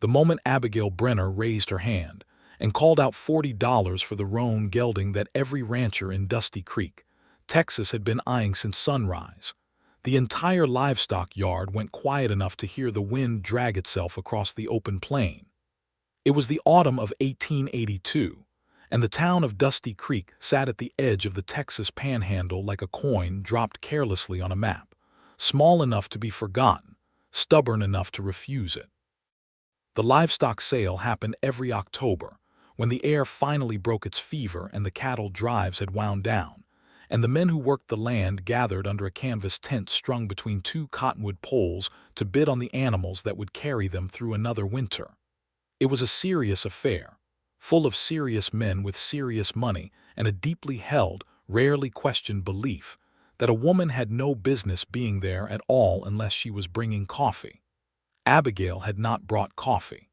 The moment Abigail Brenner raised her hand and called out $40 for the roan gelding that every rancher in Dusty Creek, Texas had been eyeing since sunrise, the entire livestock yard went quiet enough to hear the wind drag itself across the open plain. It was the autumn of 1882, and the town of Dusty Creek sat at the edge of the Texas Panhandle like a coin dropped carelessly on a map, small enough to be forgotten, stubborn enough to refuse it. The livestock sale happened every October, when the air finally broke its fever and the cattle drives had wound down, and the men who worked the land gathered under a canvas tent strung between two cottonwood poles to bid on the animals that would carry them through another winter. It was a serious affair, full of serious men with serious money and a deeply held, rarely questioned belief that a woman had no business being there at all unless she was bringing coffee. Abigail had not brought coffee.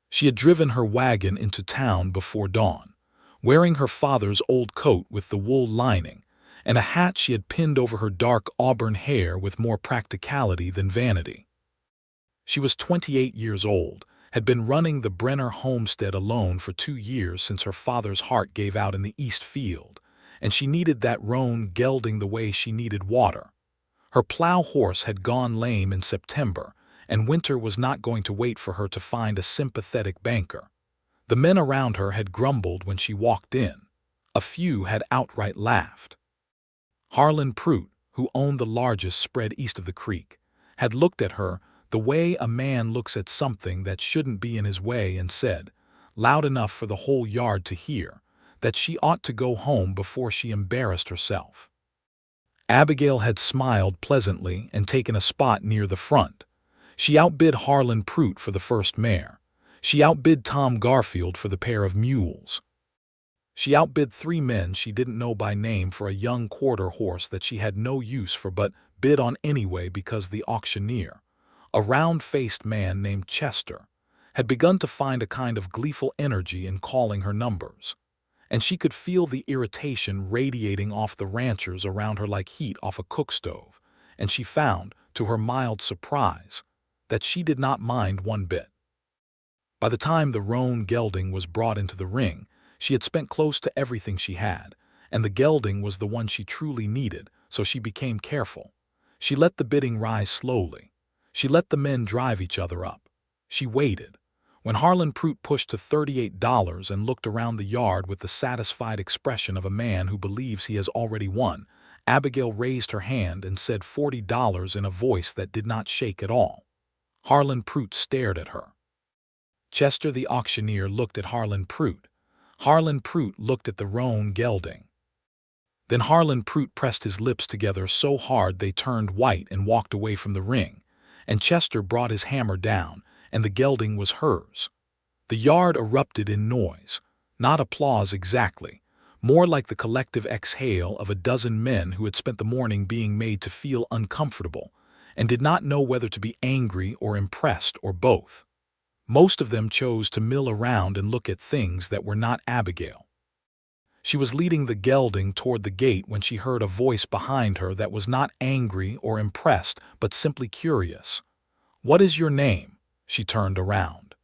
She had driven her wagon into town before dawn, wearing her father's old coat with the wool lining and a hat she had pinned over her dark auburn hair with more practicality than vanity. She was 28 years old, had been running the Brenner homestead alone for 2 years since her father's heart gave out in the East Field, and she needed that roan gelding the way she needed water. Her plow horse had gone lame in September, and winter was not going to wait for her to find a sympathetic banker. The men around her had grumbled when she walked in. A few had outright laughed. Harlan Pruitt, who owned the largest spread east of the creek, had looked at her the way a man looks at something that shouldn't be in his way and said, loud enough for the whole yard to hear, that she ought to go home before she embarrassed herself. Abigail had smiled pleasantly and taken a spot near the front. She outbid Harlan Pruitt for the first mare. She outbid Tom Garfield for the pair of mules. She outbid 3 men she didn't know by name for a young quarter horse that she had no use for but bid on anyway because the auctioneer, a round-faced man named Chester, had begun to find a kind of gleeful energy in calling her numbers, and she could feel the irritation radiating off the ranchers around her like heat off a cook stove, and she found, to her mild surprise, that she did not mind one bit. By the time the roan gelding was brought into the ring, she had spent close to everything she had, and the gelding was the one she truly needed, so she became careful. She let the bidding rise slowly. She let the men drive each other up. She waited. When Harlan Pruitt pushed to $38 and looked around the yard with the satisfied expression of a man who believes he has already won, Abigail raised her hand and said $40 in a voice that did not shake at all. Harlan Pruitt stared at her. Chester the auctioneer looked at Harlan Pruitt. Harlan Pruitt looked at the roan gelding. Then Harlan Pruitt pressed his lips together so hard they turned white and walked away from the ring, and Chester brought his hammer down, and the gelding was hers. The yard erupted in noise, not applause exactly, more like the collective exhale of a dozen men who had spent the morning being made to feel uncomfortable and did not know whether to be angry or impressed or both. Most of them chose to mill around and look at things that were not Abigail. She was leading the gelding toward the gate when she heard a voice behind her that was not angry or impressed but simply curious. "What is your name?" She turned around.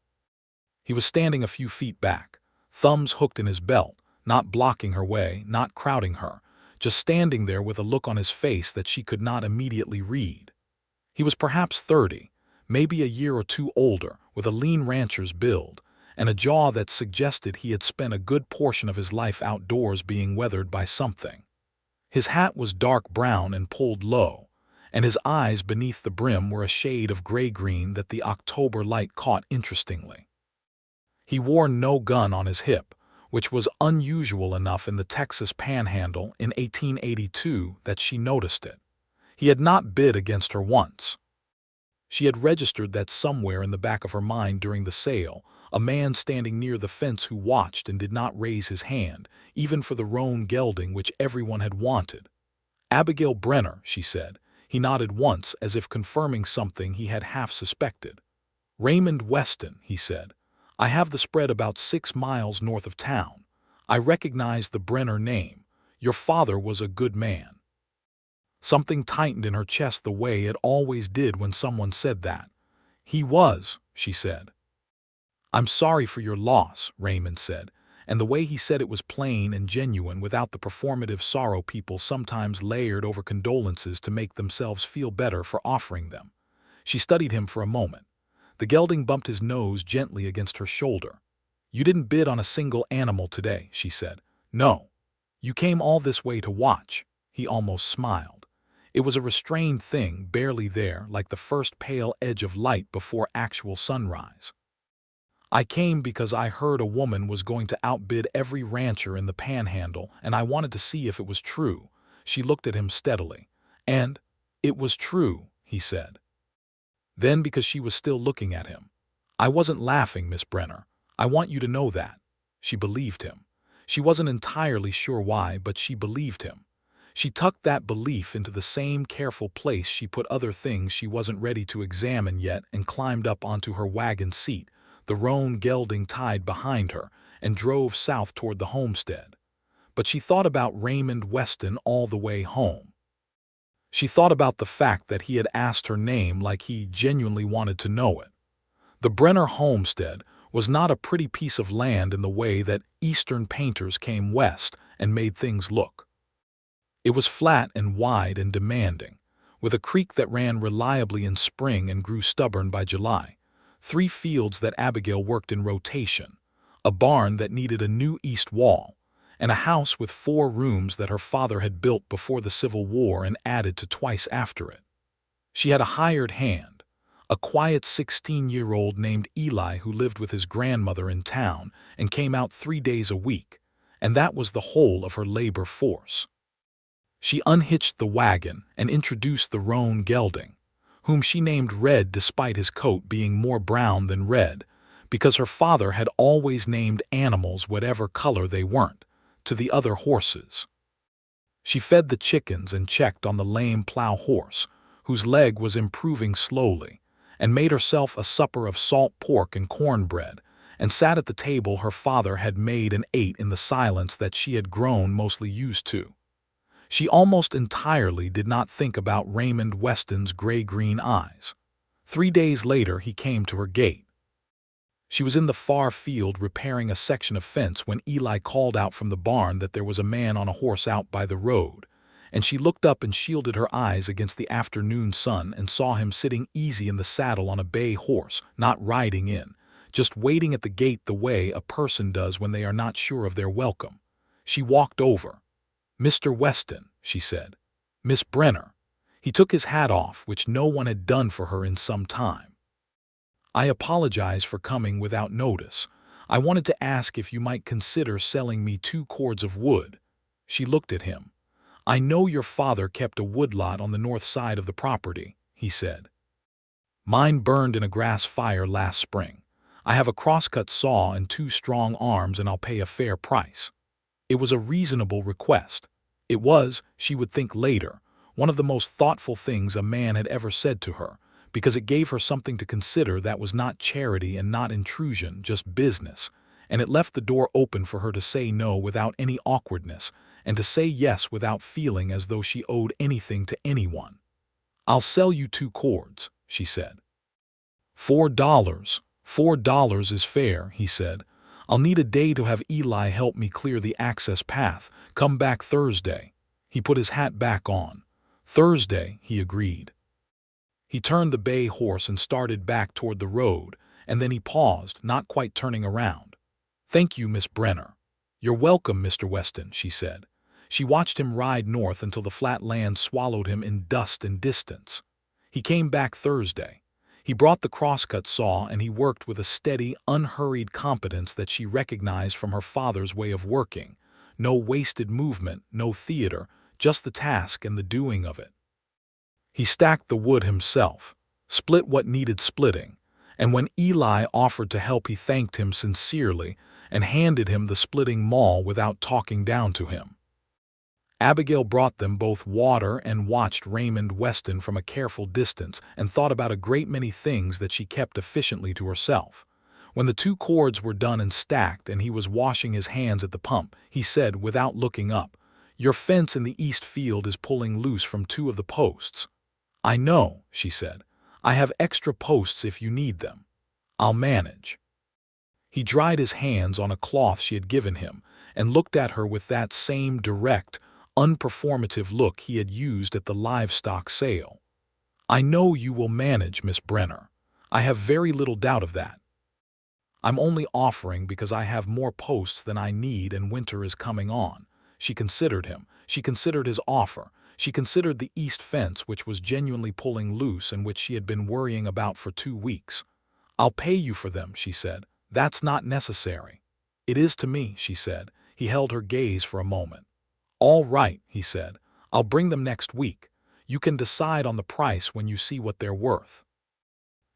He was standing a few feet back, thumbs hooked in his belt, not blocking her way, not crowding her, just standing there with a look on his face that she could not immediately read. He was perhaps 30, maybe a year or 2 older, with a lean rancher's build, and a jaw that suggested he had spent a good portion of his life outdoors being weathered by something. His hat was dark brown and pulled low, and his eyes beneath the brim were a shade of gray-green that the October light caught interestingly. He wore no gun on his hip, which was unusual enough in the Texas Panhandle in 1882 that she noticed it. He had not bid against her once. She had registered that somewhere in the back of her mind during the sale, a man standing near the fence who watched and did not raise his hand, even for the roan gelding which everyone had wanted. "Abigail Brenner," she said. He nodded once as if confirming something he had half suspected. "Raymond Weston," he said. "I have the spread about 6 miles north of town. I recognize the Brenner name. Your father was a good man." Something tightened in her chest the way it always did when someone said that. "He was," she said. "I'm sorry for your loss," Raymond said, and the way he said it was plain and genuine without the performative sorrow people sometimes layered over condolences to make themselves feel better for offering them. She studied him for a moment. The gelding bumped his nose gently against her shoulder. "You didn't bid on a single animal today," she said. "No. You came all this way to watch." He almost smiled. It was a restrained thing, barely there, like the first pale edge of light before actual sunrise. "I came because I heard a woman was going to outbid every rancher in the Panhandle, and I wanted to see if it was true." She looked at him steadily. "And it was true," he said. Then, because she was still looking at him, "I wasn't laughing, Miss Brenner. I want you to know that." She believed him. She wasn't entirely sure why, but she believed him. She tucked that belief into the same careful place she put other things she wasn't ready to examine yet and climbed up onto her wagon seat, the roan gelding tied behind her, and drove south toward the homestead. But she thought about Raymond Weston all the way home. She thought about the fact that he had asked her name like he genuinely wanted to know it. The Brenner homestead was not a pretty piece of land in the way that Eastern painters came west and made things look. It was flat and wide and demanding, with a creek that ran reliably in spring and grew stubborn by July, 3 fields that Abigail worked in rotation, a barn that needed a new east wall, and a house with 4 rooms that her father had built before the Civil War and added to twice after it. She had a hired hand, a quiet 16-year-old named Eli who lived with his grandmother in town and came out 3 days a week, and that was the whole of her labor force. She unhitched the wagon and introduced the roan gelding, whom she named Red despite his coat being more brown than red, because her father had always named animals whatever color they weren't, to the other horses. She fed the chickens and checked on the lame plow horse, whose leg was improving slowly, and made herself a supper of salt pork and cornbread, and sat at the table her father had made and ate in the silence that she had grown mostly used to. She almost entirely did not think about Raymond Weston's gray-green eyes. 3 days later he came to her gate. She was in the far field repairing a section of fence when Eli called out from the barn that there was a man on a horse out by the road, and she looked up and shielded her eyes against the afternoon sun and saw him sitting easy in the saddle on a bay horse, not riding in, just waiting at the gate the way a person does when they are not sure of their welcome. She walked over. "Mr. Weston," she said. "Miss Brenner." He took his hat off, which no one had done for her in some time. "I apologize for coming without notice. I wanted to ask if you might consider selling me 2 cords of wood." She looked at him. "I know your father kept a woodlot on the north side of the property," he said. "Mine burned in a grass fire last spring. I have a crosscut saw and 2 strong arms, and I'll pay a fair price." It was a reasonable request. It was, she would think later, one of the most thoughtful things a man had ever said to her, because it gave her something to consider that was not charity and not intrusion, just business, and it left the door open for her to say no without any awkwardness, and to say yes without feeling as though she owed anything to anyone. "I'll sell you 2 cords," she said. $4. $4 is fair," he said. "I'll need a day to have Eli help me clear the access path. Come back Thursday." He put his hat back on. "Thursday," he agreed. He turned the bay horse and started back toward the road, and then he paused, not quite turning around. "Thank you, Miss Brenner." "You're welcome, Mr. Weston," she said. She watched him ride north until the flat land swallowed him in dust and distance. He came back Thursday. He brought the crosscut saw, and he worked with a steady, unhurried competence that she recognized from her father's way of working. No wasted movement, no theater, just the task and the doing of it. He stacked the wood himself, split what needed splitting, and when Eli offered to help he thanked him sincerely and handed him the splitting maul without talking down to him. Abigail brought them both water and watched Raymond Weston from a careful distance and thought about a great many things that she kept efficiently to herself. When the 2 cords were done and stacked and he was washing his hands at the pump, he said without looking up, "Your fence in the east field is pulling loose from 2 of the posts." "I know," she said. "I have extra posts if you need them. I'll manage." He dried his hands on a cloth she had given him and looked at her with that same direct, unperformative look he had used at the livestock sale. "I know you will manage, Miss Brenner. I have very little doubt of that. I'm only offering because I have more posts than I need and winter is coming on." She considered him. She considered his offer. She considered the east fence which was genuinely pulling loose and which she had been worrying about for 2 weeks. "I'll pay you for them," she said. "That's not necessary." "It is to me," she said. He held her gaze for a moment. "All right," he said. "I'll bring them next week. You can decide on the price when you see what they're worth."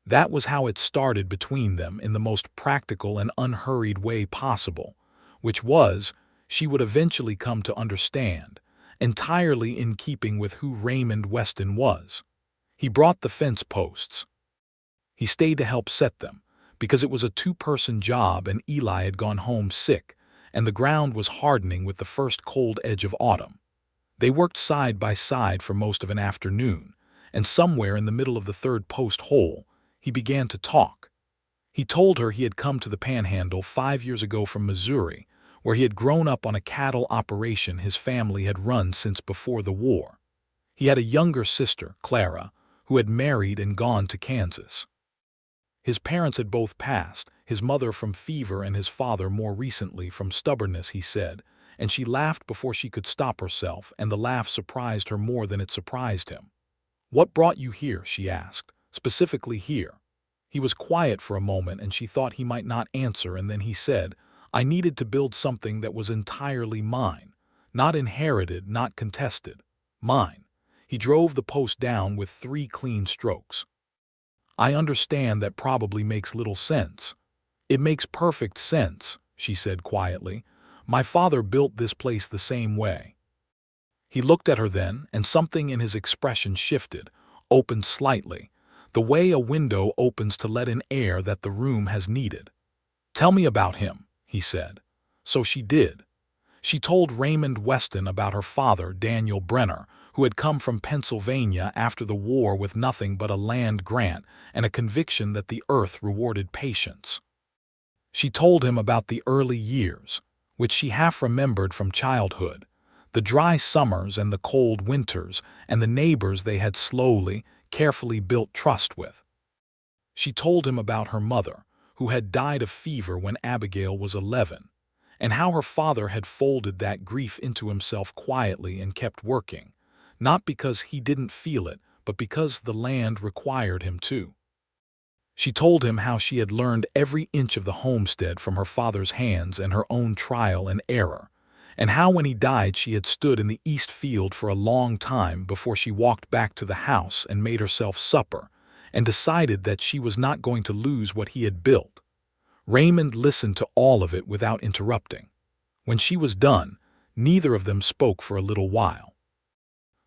That was how it started between them in the most practical and unhurried way possible, which was, she would eventually come to understand, entirely in keeping with who Raymond Weston was. He brought the fence posts. He stayed to help set them, because it was a 2-person job and Eli had gone home sick, and the ground was hardening with the first cold edge of autumn. They worked side by side for most of an afternoon, and somewhere in the middle of the 3rd post hole, he began to talk. He told her he had come to the Panhandle 5 years ago from Missouri, where he had grown up on a cattle operation his family had run since before the war. He had a younger sister, Clara, who had married and gone to Kansas. His parents had both passed, his mother from fever and his father more recently from stubbornness, he said, and she laughed before she could stop herself, and the laugh surprised her more than it surprised him. "What brought you here?" she asked. "Specifically here." He was quiet for a moment and she thought he might not answer, and then he said, "I needed to build something that was entirely mine. Not inherited, not contested. Mine." He drove the post down with 3 clean strokes. "I understand that probably makes little sense." "It makes perfect sense," she said quietly. "My father built this place the same way." He looked at her then, and something in his expression shifted, opened slightly, the way a window opens to let in air that the room has needed. "Tell me about him," he said. So she did. She told Raymond Weston about her father, Daniel Brenner, who had come from Pennsylvania after the war with nothing but a land grant and a conviction that the earth rewarded patience. She told him about the early years, which she half remembered from childhood, the dry summers and the cold winters, and the neighbors they had slowly, carefully built trust with. She told him about her mother, who had died of fever when Abigail was 11, and how her father had folded that grief into himself quietly and kept working, not because he didn't feel it, but because the land required him to. She told him how she had learned every inch of the homestead from her father's hands and her own trial and error, and how when he died she had stood in the east field for a long time before she walked back to the house and made herself supper, and decided that she was not going to lose what he had built. Raymond listened to all of it without interrupting. When she was done, neither of them spoke for a little while.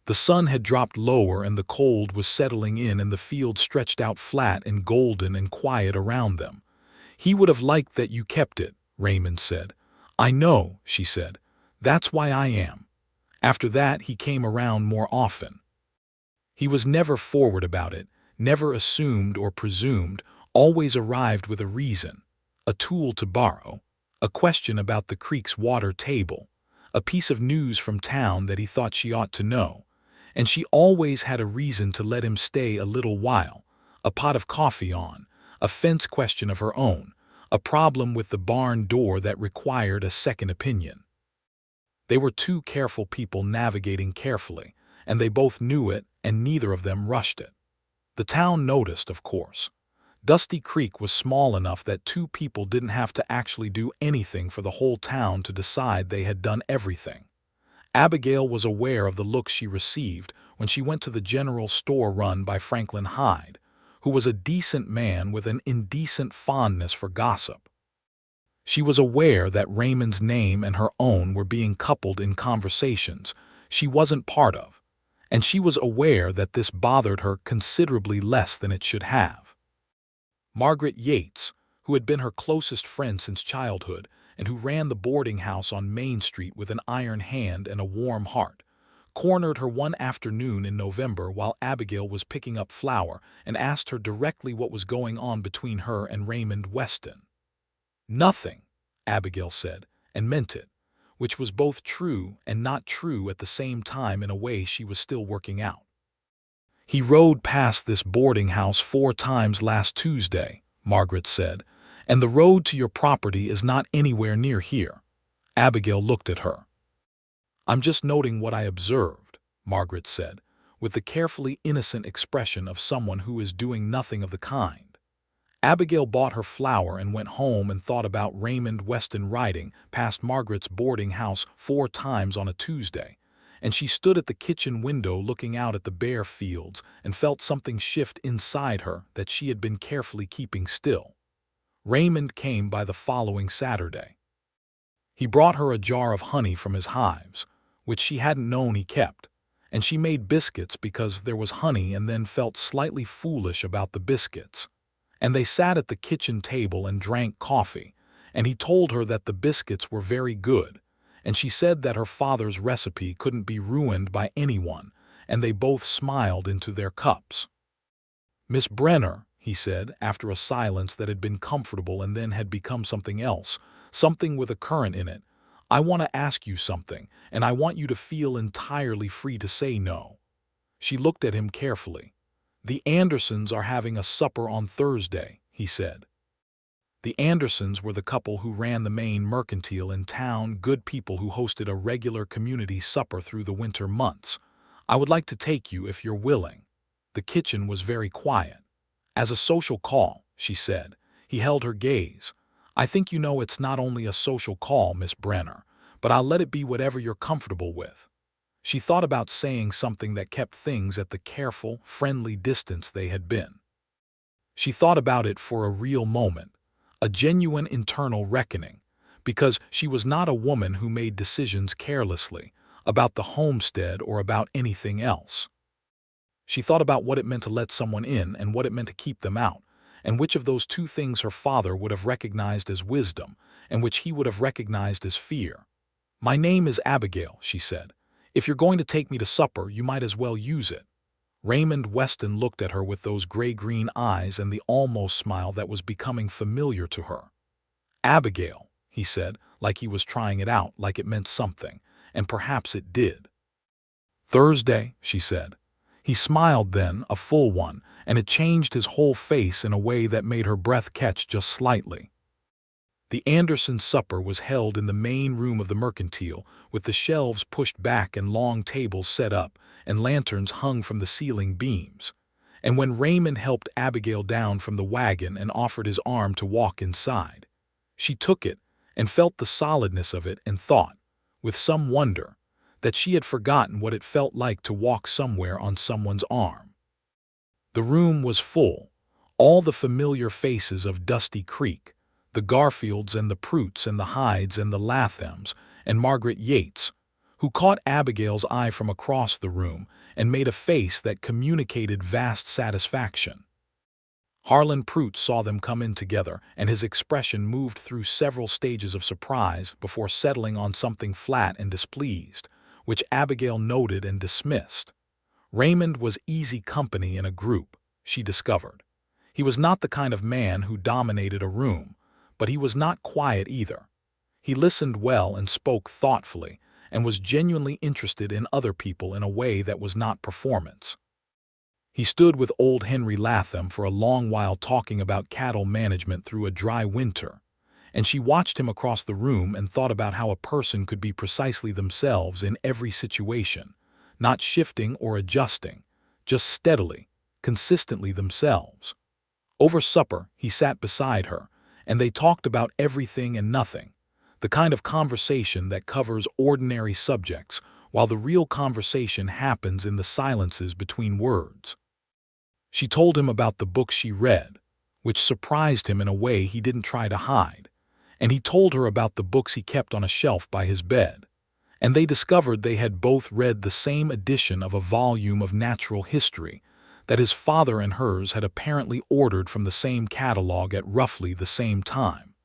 The sun had dropped lower and the cold was settling in and the field stretched out flat and golden and quiet around them. "He would have liked that you kept it," Raymond said. "I know," she said. "That's why I am." After that he came around more often. He was never forward about it, never assumed or presumed, always arrived with a reason, a tool to borrow, a question about the creek's water table, a piece of news from town that he thought she ought to know, and she always had a reason to let him stay a little while, a pot of coffee on, a fence question of her own, a problem with the barn door that required a second opinion. They were 2 careful people navigating carefully, and they both knew it, and neither of them rushed it. The town noticed, of course. Dusty Creek was small enough that 2 people didn't have to actually do anything for the whole town to decide they had done everything. Abigail was aware of the look she received when she went to the general store run by Franklin Hyde, who was a decent man with an indecent fondness for gossip. She was aware that Raymond's name and her own were being coupled in conversations she wasn't part of, and she was aware that this bothered her considerably less than it should have. Margaret Yates, who had been her closest friend since childhood and who ran the boarding house on Main Street with an iron hand and a warm heart, cornered her one afternoon in November while Abigail was picking up flour and asked her directly what was going on between her and Raymond Weston. "Nothing," Abigail said, and meant it, which was both true and not true at the same time in a way she was still working out. "He rode past this boarding house 4 times last Tuesday," Margaret said, "and the road to your property is not anywhere near here." Abigail looked at her. "I'm just noting what I observed," Margaret said, with the carefully innocent expression of someone who is doing nothing of the kind. Abigail bought her flour and went home and thought about Raymond Weston riding past Margaret's boarding house 4 times on a Tuesday, and she stood at the kitchen window looking out at the bare fields and felt something shift inside her that she had been carefully keeping still. Raymond came by the following Saturday. He brought her a jar of honey from his hives, which she hadn't known he kept, and she made biscuits because there was honey and then felt slightly foolish about the biscuits. And they sat at the kitchen table and drank coffee, and he told her that the biscuits were very good, and she said that her father's recipe couldn't be ruined by anyone, and they both smiled into their cups. "Miss Brenner," he said, after a silence that had been comfortable and then had become something else, something with a current in it, "I want to ask you something, and I want you to feel entirely free to say no." She looked at him carefully. "The Andersons are having a supper on Thursday," he said. The Andersons were the couple who ran the main mercantile in town, good people who hosted a regular community supper through the winter months. "I would like to take you if you're willing." The kitchen was very quiet. "As a social call," she said. He held her gaze. "I think you know it's not only a social call, Miss Brenner, but I'll let it be whatever you're comfortable with." She thought about saying something that kept things at the careful, friendly distance they had been. She thought about it for a real moment, a genuine internal reckoning, because she was not a woman who made decisions carelessly about the homestead or about anything else. She thought about what it meant to let someone in and what it meant to keep them out, and which of those two things her father would have recognized as wisdom and which he would have recognized as fear. "My name is Abigail," she said. "If you're going to take me to supper, you might as well use it." Raymond Weston looked at her with those gray-green eyes and the almost smile that was becoming familiar to her. "Abigail," he said, like he was trying it out, like it meant something, and perhaps it did. "Thursday," she said. He smiled then, a full one, and it changed his whole face in a way that made her breath catch just slightly. The Anderson supper was held in the main room of the mercantile, with the shelves pushed back and long tables set up, and lanterns hung from the ceiling beams. And when Raymond helped Abigail down from the wagon and offered his arm to walk inside, she took it and felt the solidness of it and thought, with some wonder, that she had forgotten what it felt like to walk somewhere on someone's arm. The room was full, all the familiar faces of Dusty Creek, the Garfields and the Proots and the Hydes and the Lathams, and Margaret Yates, who caught Abigail's eye from across the room and made a face that communicated vast satisfaction. Harlan Prout saw them come in together, and his expression moved through several stages of surprise before settling on something flat and displeased, which Abigail noted and dismissed. Raymond was easy company in a group, she discovered. He was not the kind of man who dominated a room, but he was not quiet either. He listened well and spoke thoughtfully, and was genuinely interested in other people in a way that was not performance. He stood with old Henry Latham for a long while talking about cattle management through a dry winter, and she watched him across the room and thought about how a person could be precisely themselves in every situation, not shifting or adjusting, just steadily, consistently themselves. Over supper, he sat beside her, and they talked about everything and nothing, the kind of conversation that covers ordinary subjects while the real conversation happens in the silences between words. She told him about the books she read, which surprised him in a way he didn't try to hide, and he told her about the books he kept on a shelf by his bed, and they discovered they had both read the same edition of a volume of natural history that his father and hers had apparently ordered from the same catalog at roughly the same time,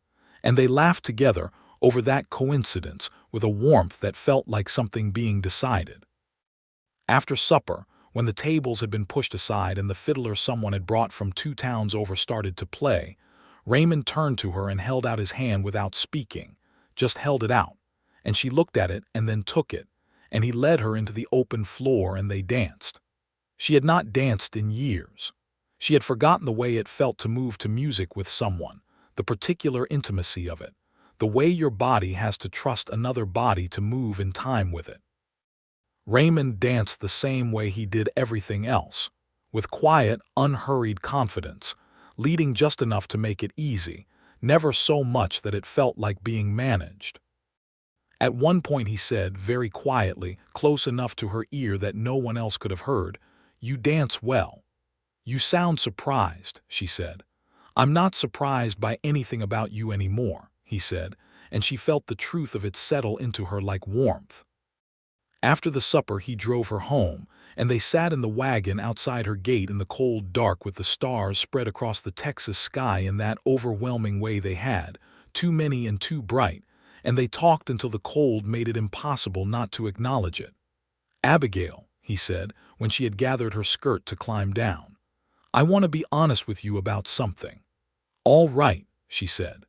and they laughed together over that coincidence with a warmth that felt like something being decided. After supper, when the tables had been pushed aside and the fiddler someone had brought from 2 towns over started to play, Raymond turned to her and held out his hand without speaking, just held it out, and she looked at it and then took it, and he led her into the open floor and they danced. She had not danced in years. She had forgotten the way it felt to move to music with someone, the particular intimacy of it, the way your body has to trust another body to move in time with it. Raymond danced the same way he did everything else, with quiet, unhurried confidence, leading just enough to make it easy, never so much that it felt like being managed. At one point he said, very quietly, close enough to her ear that no one else could have heard, "You dance well." "You sound surprised," she said. "I'm not surprised by anything about you anymore," he said, and she felt the truth of it settle into her like warmth. After the supper he drove her home, and they sat in the wagon outside her gate in the cold dark with the stars spread across the Texas sky in that overwhelming way they had, too many and too bright, and they talked until the cold made it impossible not to acknowledge it. "Abigail," he said, when she had gathered her skirt to climb down, "I want to be honest with you about something." "All right," she said.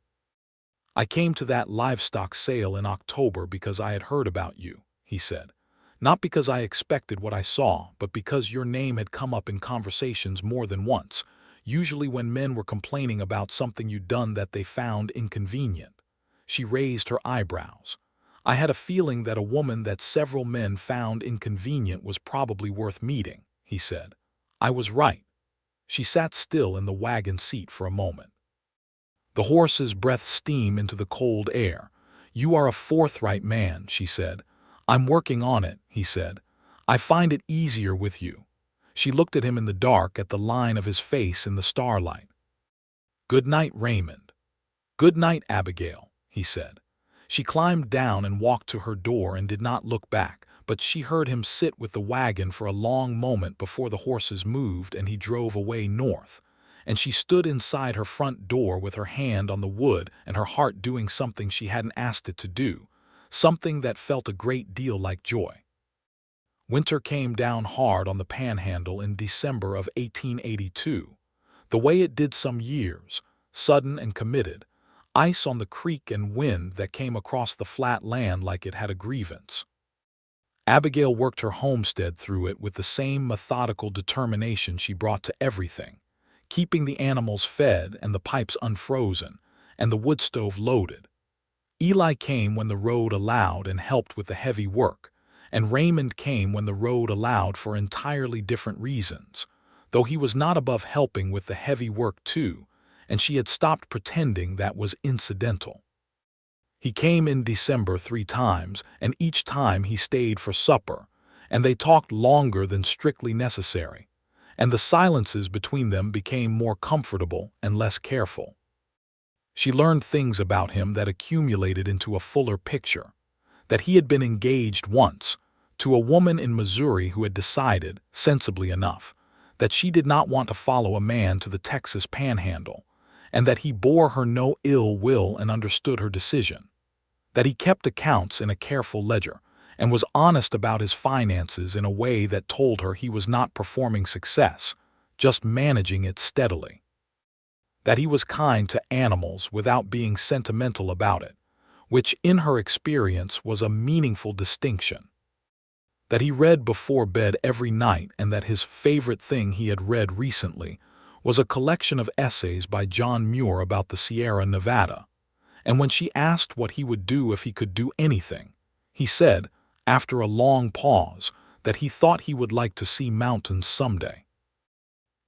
"I came to that livestock sale in October because I had heard about you," he said. "Not because I expected what I saw, but because your name had come up in conversations more than once, usually when men were complaining about something you'd done that they found inconvenient." She raised her eyebrows. "I had a feeling that a woman that several men found inconvenient was probably worth meeting," he said. "I was right." She sat still in the wagon seat for a moment. The horses breathed steam into the cold air. "You are a forthright man," she said. "I'm working on it," he said. "I find it easier with you." She looked at him in the dark, at the line of his face in the starlight. "Good night, Raymond." "Good night, Abigail," he said. She climbed down and walked to her door and did not look back, but she heard him sit with the wagon for a long moment before the horses moved and he drove away north, and she stood inside her front door with her hand on the wood and her heart doing something she hadn't asked it to do, something that felt a great deal like joy. Winter came down hard on the Panhandle in December of 1882, the way it did some years, sudden and committed, ice on the creek and wind that came across the flat land like it had a grievance. Abigail worked her homestead through it with the same methodical determination she brought to everything, keeping the animals fed and the pipes unfrozen and the wood stove loaded. Eli came when the road allowed and helped with the heavy work, and Raymond came when the road allowed for entirely different reasons, though he was not above helping with the heavy work too, and she had stopped pretending that was incidental. He came in December 3 times, and each time he stayed for supper, and they talked longer than strictly necessary, and the silences between them became more comfortable and less careful. She learned things about him that accumulated into a fuller picture, that he had been engaged once to a woman in Missouri who had decided, sensibly enough, that she did not want to follow a man to the Texas Panhandle, and that he bore her no ill will and understood her decision, that he kept accounts in a careful ledger and was honest about his finances in a way that told her he was not performing success, just managing it steadily, that he was kind to animals without being sentimental about it, which in her experience was a meaningful distinction, that he read before bed every night and that his favorite thing he had read recently was a collection of essays by John Muir about the Sierra Nevada, and when she asked what he would do if he could do anything, he said, after a long pause, that he thought he would like to see mountains someday.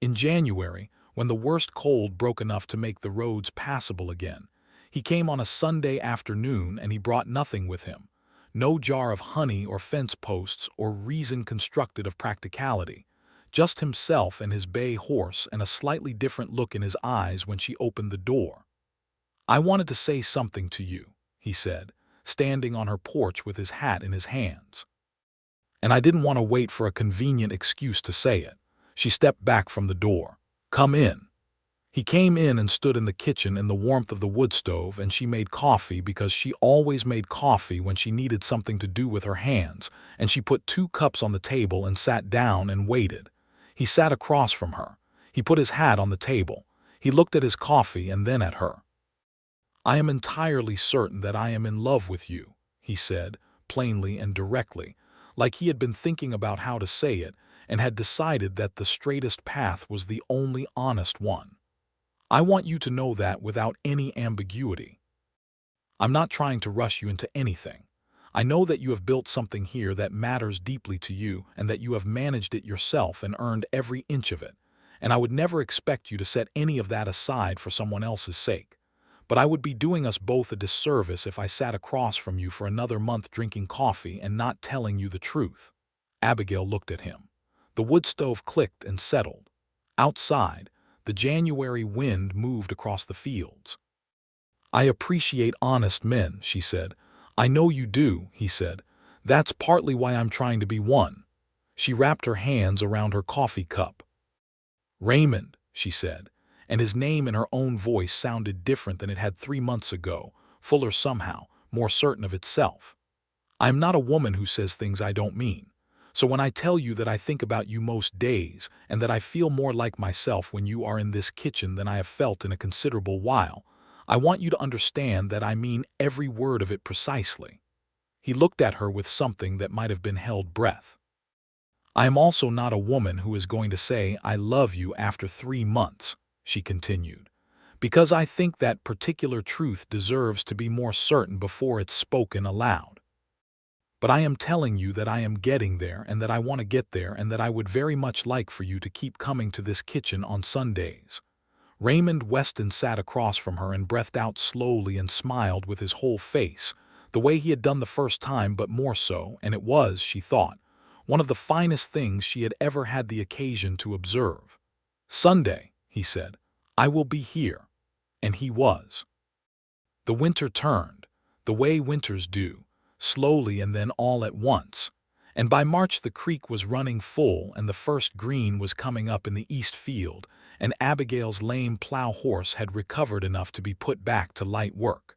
In January, when the worst cold broke enough to make the roads passable again, he came on a Sunday afternoon and he brought nothing with him, no jar of honey or fence posts or reason constructed of practicality, just himself and his bay horse and a slightly different look in his eyes when she opened the door. "I wanted to say something to you," he said, standing on her porch with his hat in his hands. "And I didn't want to wait for a convenient excuse to say it." She stepped back from the door. "Come in." He came in and stood in the kitchen in the warmth of the wood stove, and she made coffee because she always made coffee when she needed something to do with her hands, and she put 2 cups on the table and sat down and waited. He sat across from her. He put his hat on the table. He looked at his coffee and then at her. "I am entirely certain that I am in love with you," he said, plainly and directly, like he had been thinking about how to say it and had decided that the straightest path was the only honest one. "I want you to know that without any ambiguity. I'm not trying to rush you into anything. I know that you have built something here that matters deeply to you and that you have managed it yourself and earned every inch of it, and I would never expect you to set any of that aside for someone else's sake. But I would be doing us both a disservice if I sat across from you for another month drinking coffee and not telling you the truth." Abigail looked at him. The wood stove clicked and settled. Outside, the January wind moved across the fields. "I appreciate honest men," she said. "I know you do," he said. "That's partly why I'm trying to be one." She wrapped her hands around her coffee cup. "Raymond," she said, and his name in her own voice sounded different than it had 3 months ago, fuller somehow, more certain of itself. "I am not a woman who says things I don't mean. So when I tell you that I think about you most days and that I feel more like myself when you are in this kitchen than I have felt in a considerable while, I want you to understand that I mean every word of it precisely." He looked at her with something that might have been held breath. "I am also not a woman who is going to say I love you after 3 months, she continued, "because I think that particular truth deserves to be more certain before it's spoken aloud. But I am telling you that I am getting there and that I want to get there and that I would very much like for you to keep coming to this kitchen on Sundays." Raymond Weston sat across from her and breathed out slowly and smiled with his whole face, the way he had done the first time but more so, and it was, she thought, one of the finest things she had ever had the occasion to observe. "Sunday," he said, "I will be here." And he was. The winter turned, the way winters do, slowly and then all at once, and by March the creek was running full and the first green was coming up in the east field, and Abigail's lame plow horse had recovered enough to be put back to light work.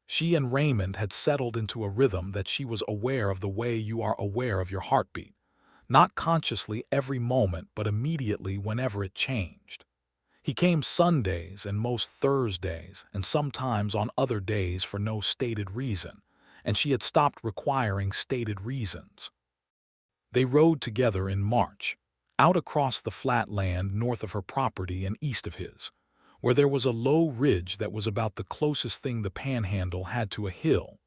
She and Raymond had settled into a rhythm that she was aware of the way you are aware of your heartbeat, not consciously every moment but immediately whenever it changed. He came Sundays and most Thursdays and sometimes on other days for no stated reason, and she had stopped requiring stated reasons. They rode together in March, out across the flat land north of her property and east of his, where there was a low ridge that was about the closest thing the Panhandle had to a hill,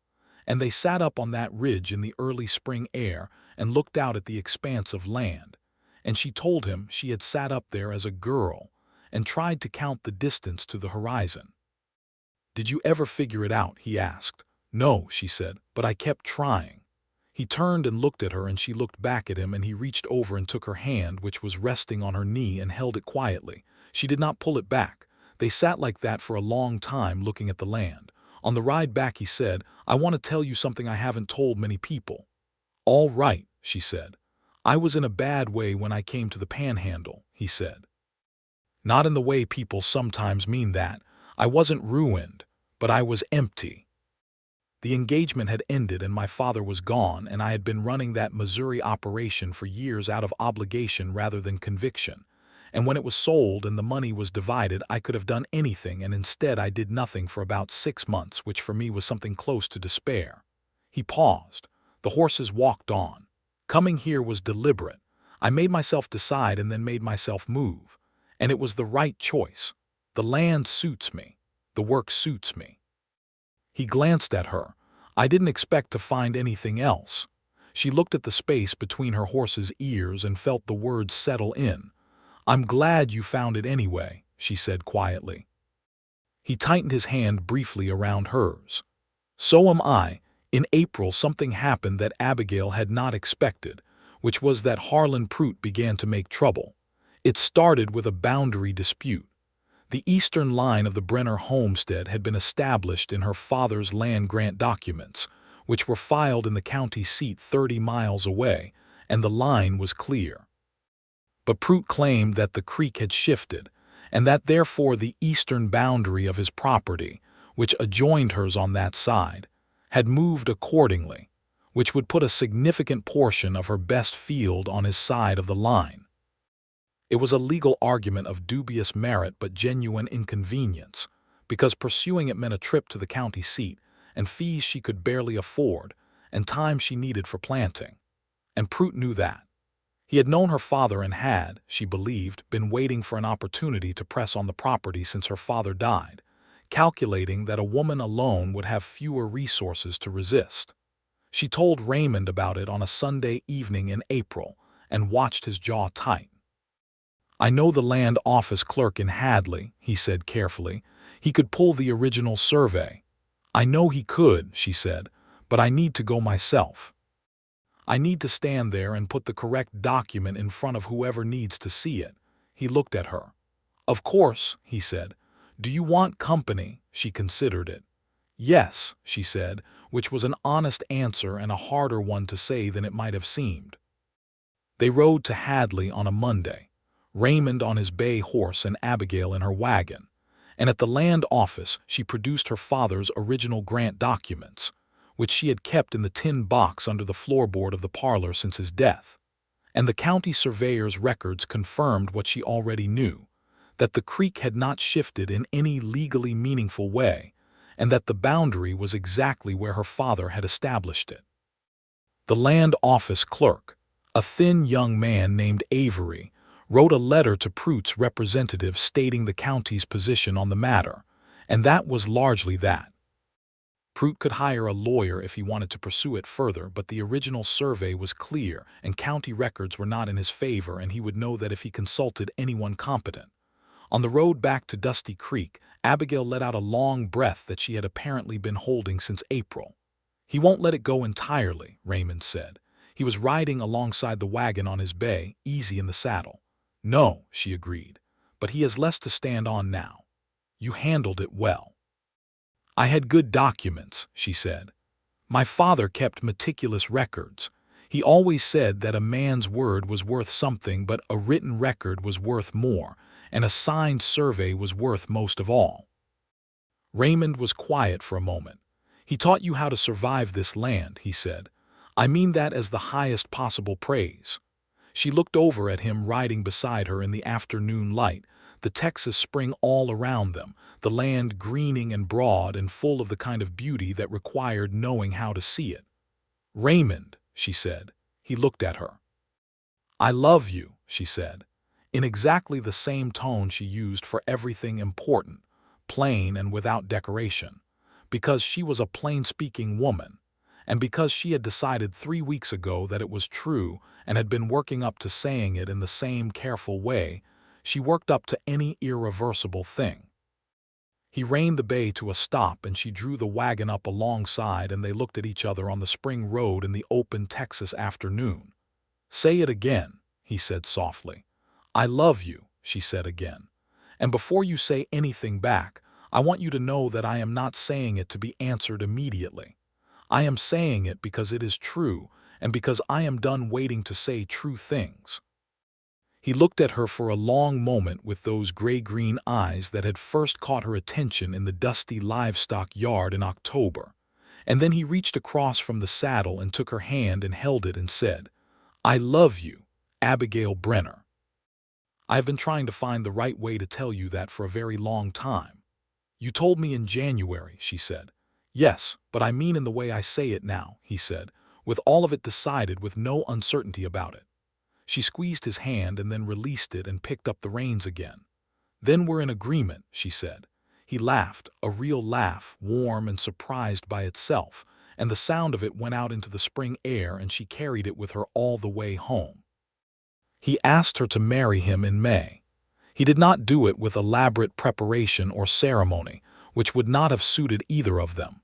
and they sat up on that ridge in the early spring air and looked out at the expanse of land, and she told him she had sat up there as a girl and tried to count the distance to the horizon. "Did you ever figure it out?" he asked. "No," she said, "but I kept trying." He turned and looked at her and she looked back at him, and he reached over and took her hand, which was resting on her knee, and held it quietly. She did not pull it back. They sat like that for a long time looking at the land. On the ride back he said, "I want to tell you something I haven't told many people." "All right," she said. "I was in a bad way when I came to the Panhandle," he said. "Not in the way people sometimes mean that. I wasn't ruined, but I was empty. The engagement had ended and my father was gone, and I had been running that Missouri operation for years out of obligation rather than conviction. And when it was sold and the money was divided, I could have done anything, and instead I did nothing for about 6 months, which for me was something close to despair." He paused. The horses walked on. "Coming here was deliberate. I made myself decide and then made myself move. And it was the right choice. The land suits me. The work suits me." He glanced at her. "I didn't expect to find anything else." She looked at the space between her horse's ears and felt the words settle in. "I'm glad you found it anyway," she said quietly. He tightened his hand briefly around hers. "So am I." In April something happened that Abigail had not expected, which was that Harlan Pruitt began to make trouble. It started with a boundary dispute. The eastern line of the Brenner homestead had been established in her father's land grant documents, which were filed in the county seat 30 miles away, and the line was clear. But Pruitt claimed that the creek had shifted, and that therefore the eastern boundary of his property, which adjoined hers on that side, had moved accordingly, which would put a significant portion of her best field on his side of the line. It was a legal argument of dubious merit but genuine inconvenience, because pursuing it meant a trip to the county seat, and fees she could barely afford, and time she needed for planting. And Prout knew that. He had known her father and had, she believed, been waiting for an opportunity to press on the property since her father died, calculating that a woman alone would have fewer resources to resist. She told Raymond about it on a Sunday evening in April and watched his jaw tighten. "I know the land office clerk in Hadley," he said carefully. "He could pull the original survey." "I know he could," she said, "but I need to go myself. I need to stand there and put the correct document in front of whoever needs to see it." He looked at her. "Of course," he said. "Do you want company?" She considered it. "Yes," she said, which was an honest answer and a harder one to say than it might have seemed. They rode to Hadley on a Monday, Raymond on his bay horse and Abigail in her wagon, and at the land office she produced her father's original grant documents, which she had kept in the tin box under the floorboard of the parlor since his death. And the county surveyor's records confirmed what she already knew, that the creek had not shifted in any legally meaningful way, and that the boundary was exactly where her father had established it. The land office clerk, a thin young man named Avery, wrote a letter to Prout's representative stating the county's position on the matter, and that was largely that. Prout could hire a lawyer if he wanted to pursue it further, but the original survey was clear and county records were not in his favor, and he would know that if he consulted anyone competent. On the road back to Dusty Creek, Abigail let out a long breath that she had apparently been holding since April. "He won't let it go entirely," Raymond said. He was riding alongside the wagon on his bay, easy in the saddle. "No," she agreed, "but he has less to stand on now. You handled it well." "I had good documents," she said. "My father kept meticulous records. He always said that a man's word was worth something, but a written record was worth more, and a signed survey was worth most of all." Raymond was quiet for a moment. "He taught you how to survive this land," he said. "I mean that as the highest possible praise." She looked over at him riding beside her in the afternoon light, the Texas spring all around them, the land greening and broad and full of the kind of beauty that required knowing how to see it. "Raymond," she said. He looked at her. "I love you," she said, in exactly the same tone she used for everything important, plain and without decoration, because she was a plain-speaking woman, and because she had decided 3 weeks ago that it was true and had been working up to saying it in the same careful way she worked up to any irreversible thing. He reined the bay to a stop and she drew the wagon up alongside, and they looked at each other on the spring road in the open Texas afternoon. "Say it again," he said softly. "I love you," she said again. "And before you say anything back, I want you to know that I am not saying it to be answered immediately. I am saying it because it is true, and because I am done waiting to say true things." He looked at her for a long moment with those gray-green eyes that had first caught her attention in the dusty livestock yard in October, and then he reached across from the saddle and took her hand and held it and said, "I love you, Abigail Brenner. I have been trying to find the right way to tell you that for a very long time." "You told me in January," she said. "Yes, but I mean in the way I say it now," he said, with all of it decided, with no uncertainty about it. She squeezed his hand and then released it and picked up the reins again. "Then we're in agreement," she said. He laughed, a real laugh, warm and surprised by itself, and the sound of it went out into the spring air, and she carried it with her all the way home. He asked her to marry him in May. He did not do it with elaborate preparation or ceremony, which would not have suited either of them.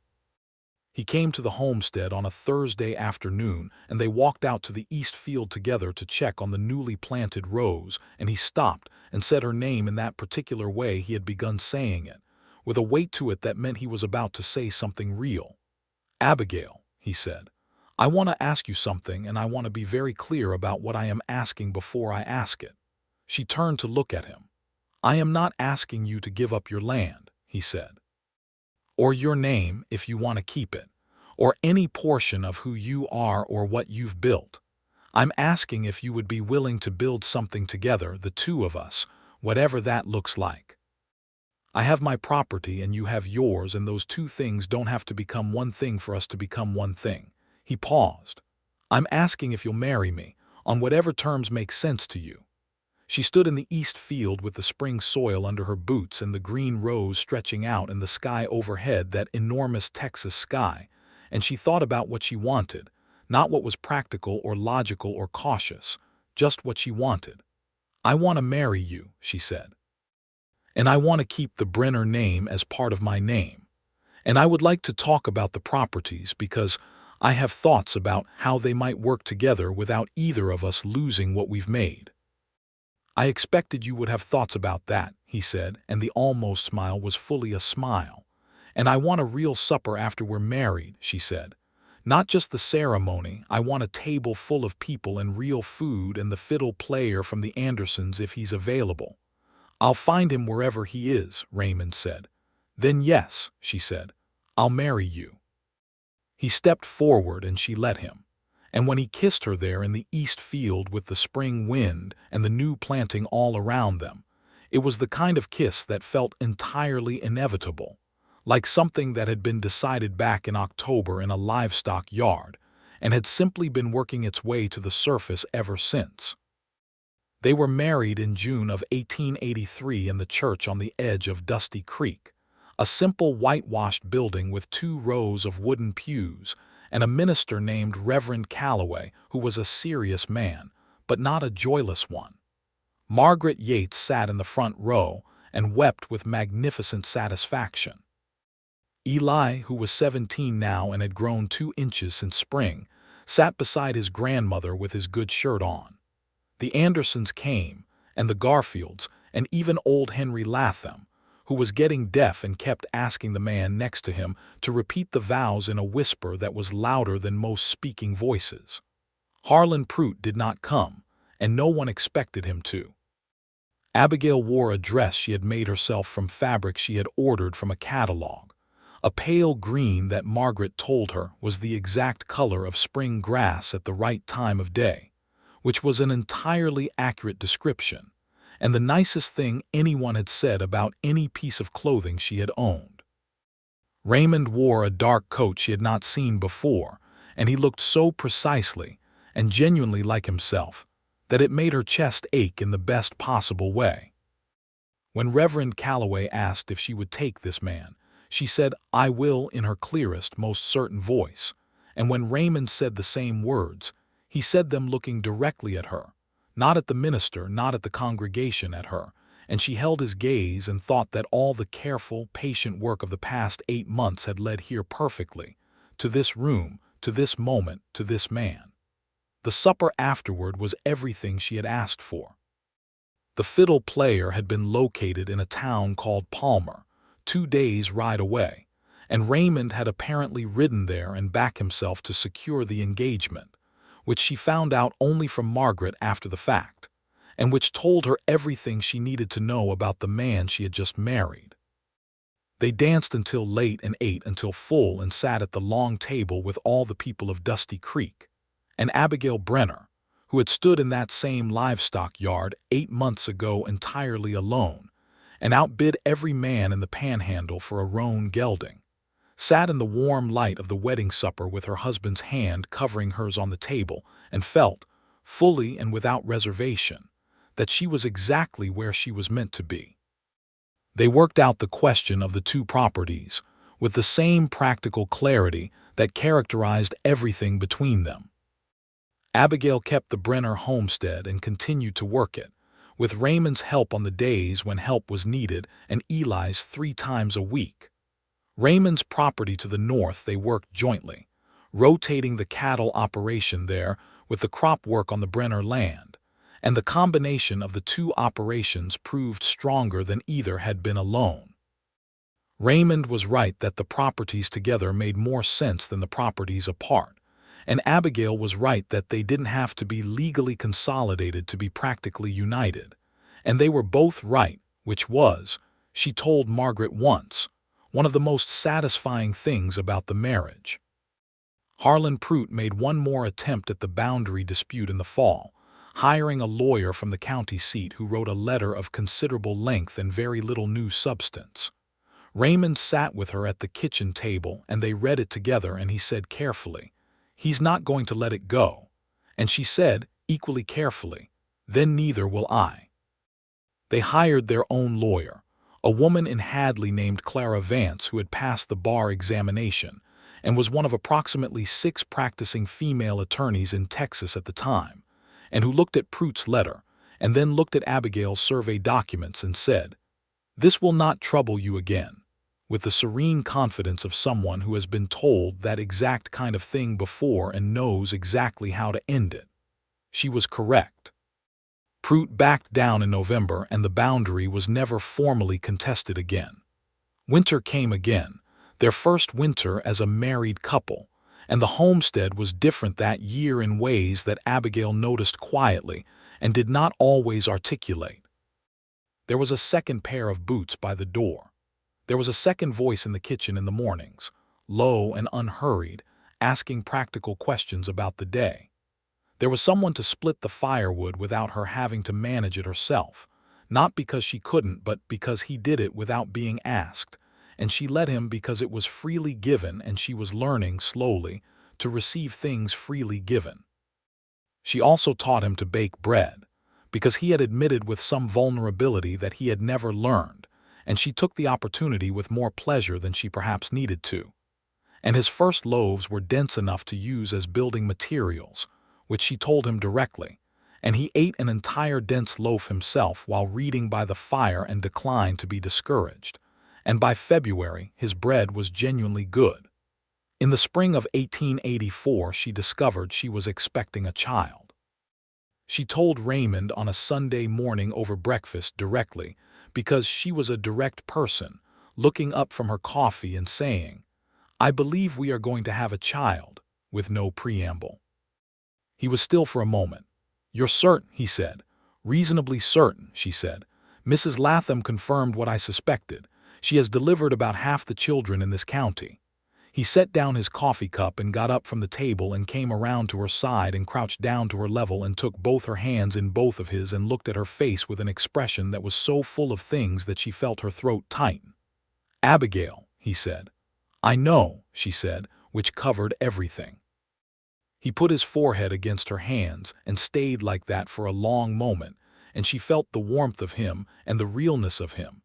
He came to the homestead on a Thursday afternoon, and they walked out to the east field together to check on the newly planted rows, and he stopped and said her name in that particular way he had begun saying it, with a weight to it that meant he was about to say something real. "Abigail," he said, "I want to ask you something, and I want to be very clear about what I am asking before I ask it." She turned to look at him. "I am not asking you to give up your land," he said, "or your name if you want to keep it, or any portion of who you are or what you've built. I'm asking if you would be willing to build something together, the two of us, whatever that looks like. I have my property and you have yours, and those two things don't have to become one thing for us to become one thing." He paused. "I'm asking if you'll marry me, on whatever terms make sense to you." She stood in the east field with the spring soil under her boots and the green rows stretching out in the sky overhead, that enormous Texas sky, and she thought about what she wanted, not what was practical or logical or cautious, just what she wanted. "I want to marry you," she said. "And I want to keep the Brenner name as part of my name. And I would like to talk about the properties because I have thoughts about how they might work together without either of us losing what we've made." "I expected you would have thoughts about that," he said, and the almost smile was fully a smile. "And I want a real supper after we're married," she said. "Not just the ceremony. I want a table full of people and real food and the fiddle player from the Andersons if he's available." "I'll find him wherever he is," Raymond said. "Then yes," she said, "I'll marry you." He stepped forward and she let him. And when he kissed her there in the east field with the spring wind and the new planting all around them, it was the kind of kiss that felt entirely inevitable, like something that had been decided back in October in a livestock yard and had simply been working its way to the surface ever since. They were married in June of 1883 in the church on the edge of Dusty Creek, a simple whitewashed building with 2 rows of wooden pews and a minister named Reverend Calloway, who was a serious man, but not a joyless one. Margaret Yates sat in the front row and wept with magnificent satisfaction. Eli, who was 17 now and had grown 2 inches since spring, sat beside his grandmother with his good shirt on. The Andersons came, and the Garfields, and even old Henry Latham, who was getting deaf and kept asking the man next to him to repeat the vows in a whisper that was louder than most speaking voices. Harlan Prout did not come, and no one expected him to. Abigail wore a dress she had made herself from fabric she had ordered from a catalog, a pale green that Margaret told her was the exact color of spring grass at the right time of day, which was an entirely accurate description, and the nicest thing anyone had said about any piece of clothing she had owned. Raymond wore a dark coat she had not seen before, and he looked so precisely and genuinely like himself that it made her chest ache in the best possible way. When Reverend Calloway asked if she would take this man, she said, "I will," in her clearest, most certain voice, and when Raymond said the same words, he said them looking directly at her, not at the minister, not at the congregation, at her, and she held his gaze and thought that all the careful, patient work of the past 8 months had led here perfectly, to this room, to this moment, to this man. The supper afterward was everything she had asked for. The fiddle player had been located in a town called Palmer, 2 days' ride away, and Raymond had apparently ridden there and back himself to secure the engagement, which she found out only from Margaret after the fact, and which told her everything she needed to know about the man she had just married. They danced until late and ate until full and sat at the long table with all the people of Dusty Creek, and Abigail Brenner, who had stood in that same livestock yard 8 months ago entirely alone, and outbid every man in the Panhandle for a roan gelding, sat in the warm light of the wedding supper with her husband's hand covering hers on the table, and felt, fully and without reservation, that she was exactly where she was meant to be. They worked out the question of the 2 properties with the same practical clarity that characterized everything between them. Abigail kept the Brenner homestead and continued to work it, with Raymond's help on the days when help was needed and Eli's 3 times a week. Raymond's property to the north they worked jointly, rotating the cattle operation there with the crop work on the Brenner land, and the combination of the 2 operations proved stronger than either had been alone. Raymond was right that the properties together made more sense than the properties apart, and Abigail was right that they didn't have to be legally consolidated to be practically united, and they were both right, which was, she told Margaret once, one of the most satisfying things about the marriage. Harlan Pruitt made one more attempt at the boundary dispute in the fall, hiring a lawyer from the county seat who wrote a letter of considerable length and very little new substance. Raymond sat with her at the kitchen table and they read it together, and he said carefully, "He's not going to let it go." And she said, equally carefully, "Then neither will I." They hired their own lawyer, a woman in Hadley named Clara Vance, who had passed the bar examination and was one of approximately 6 practicing female attorneys in Texas at the time, and who looked at Pruitt's letter and then looked at Abigail's survey documents and said, "This will not trouble you again," with the serene confidence of someone who has been told that exact kind of thing before and knows exactly how to end it. She was correct. Pruitt backed down in November, and the boundary was never formally contested again. Winter came again, their first winter as a married couple, and the homestead was different that year in ways that Abigail noticed quietly and did not always articulate. There was a second pair of boots by the door. There was a second voice in the kitchen in the mornings, low and unhurried, asking practical questions about the day. There was someone to split the firewood without her having to manage it herself, not because she couldn't, but because he did it without being asked, and she let him because it was freely given, and she was learning, slowly, to receive things freely given. She also taught him to bake bread, because he had admitted with some vulnerability that he had never learned, and she took the opportunity with more pleasure than she perhaps needed to. And his first loaves were dense enough to use as building materials, which she told him directly, and he ate an entire dense loaf himself while reading by the fire and declined to be discouraged, and by February his bread was genuinely good. In the spring of 1884 she discovered she was expecting a child. She told Raymond on a Sunday morning over breakfast directly, because she was a direct person, looking up from her coffee and saying, "I believe we are going to have a child," with no preamble. He was still for a moment. "You're certain?" he said. "Reasonably certain," she said. "Mrs. Latham confirmed what I suspected. She has delivered about half the children in this county." He set down his coffee cup and got up from the table and came around to her side and crouched down to her level and took both her hands in both of his and looked at her face with an expression that was so full of things that she felt her throat tighten. "Abigail," he said. "I know," she said, which covered everything. He put his forehead against her hands and stayed like that for a long moment, and she felt the warmth of him and the realness of him,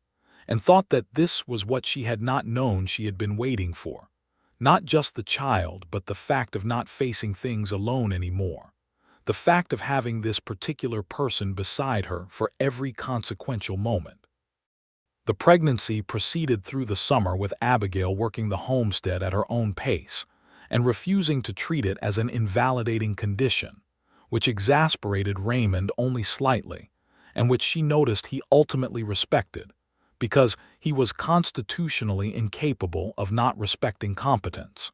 and thought that this was what she had not known she had been waiting for. Not just the child, but the fact of not facing things alone anymore. The fact of having this particular person beside her for every consequential moment. The pregnancy proceeded through the summer with Abigail working the homestead at her own pace, and refusing to treat it as an invalidating condition, which exasperated Raymond only slightly, and which she noticed he ultimately respected, because he was constitutionally incapable of not respecting competence.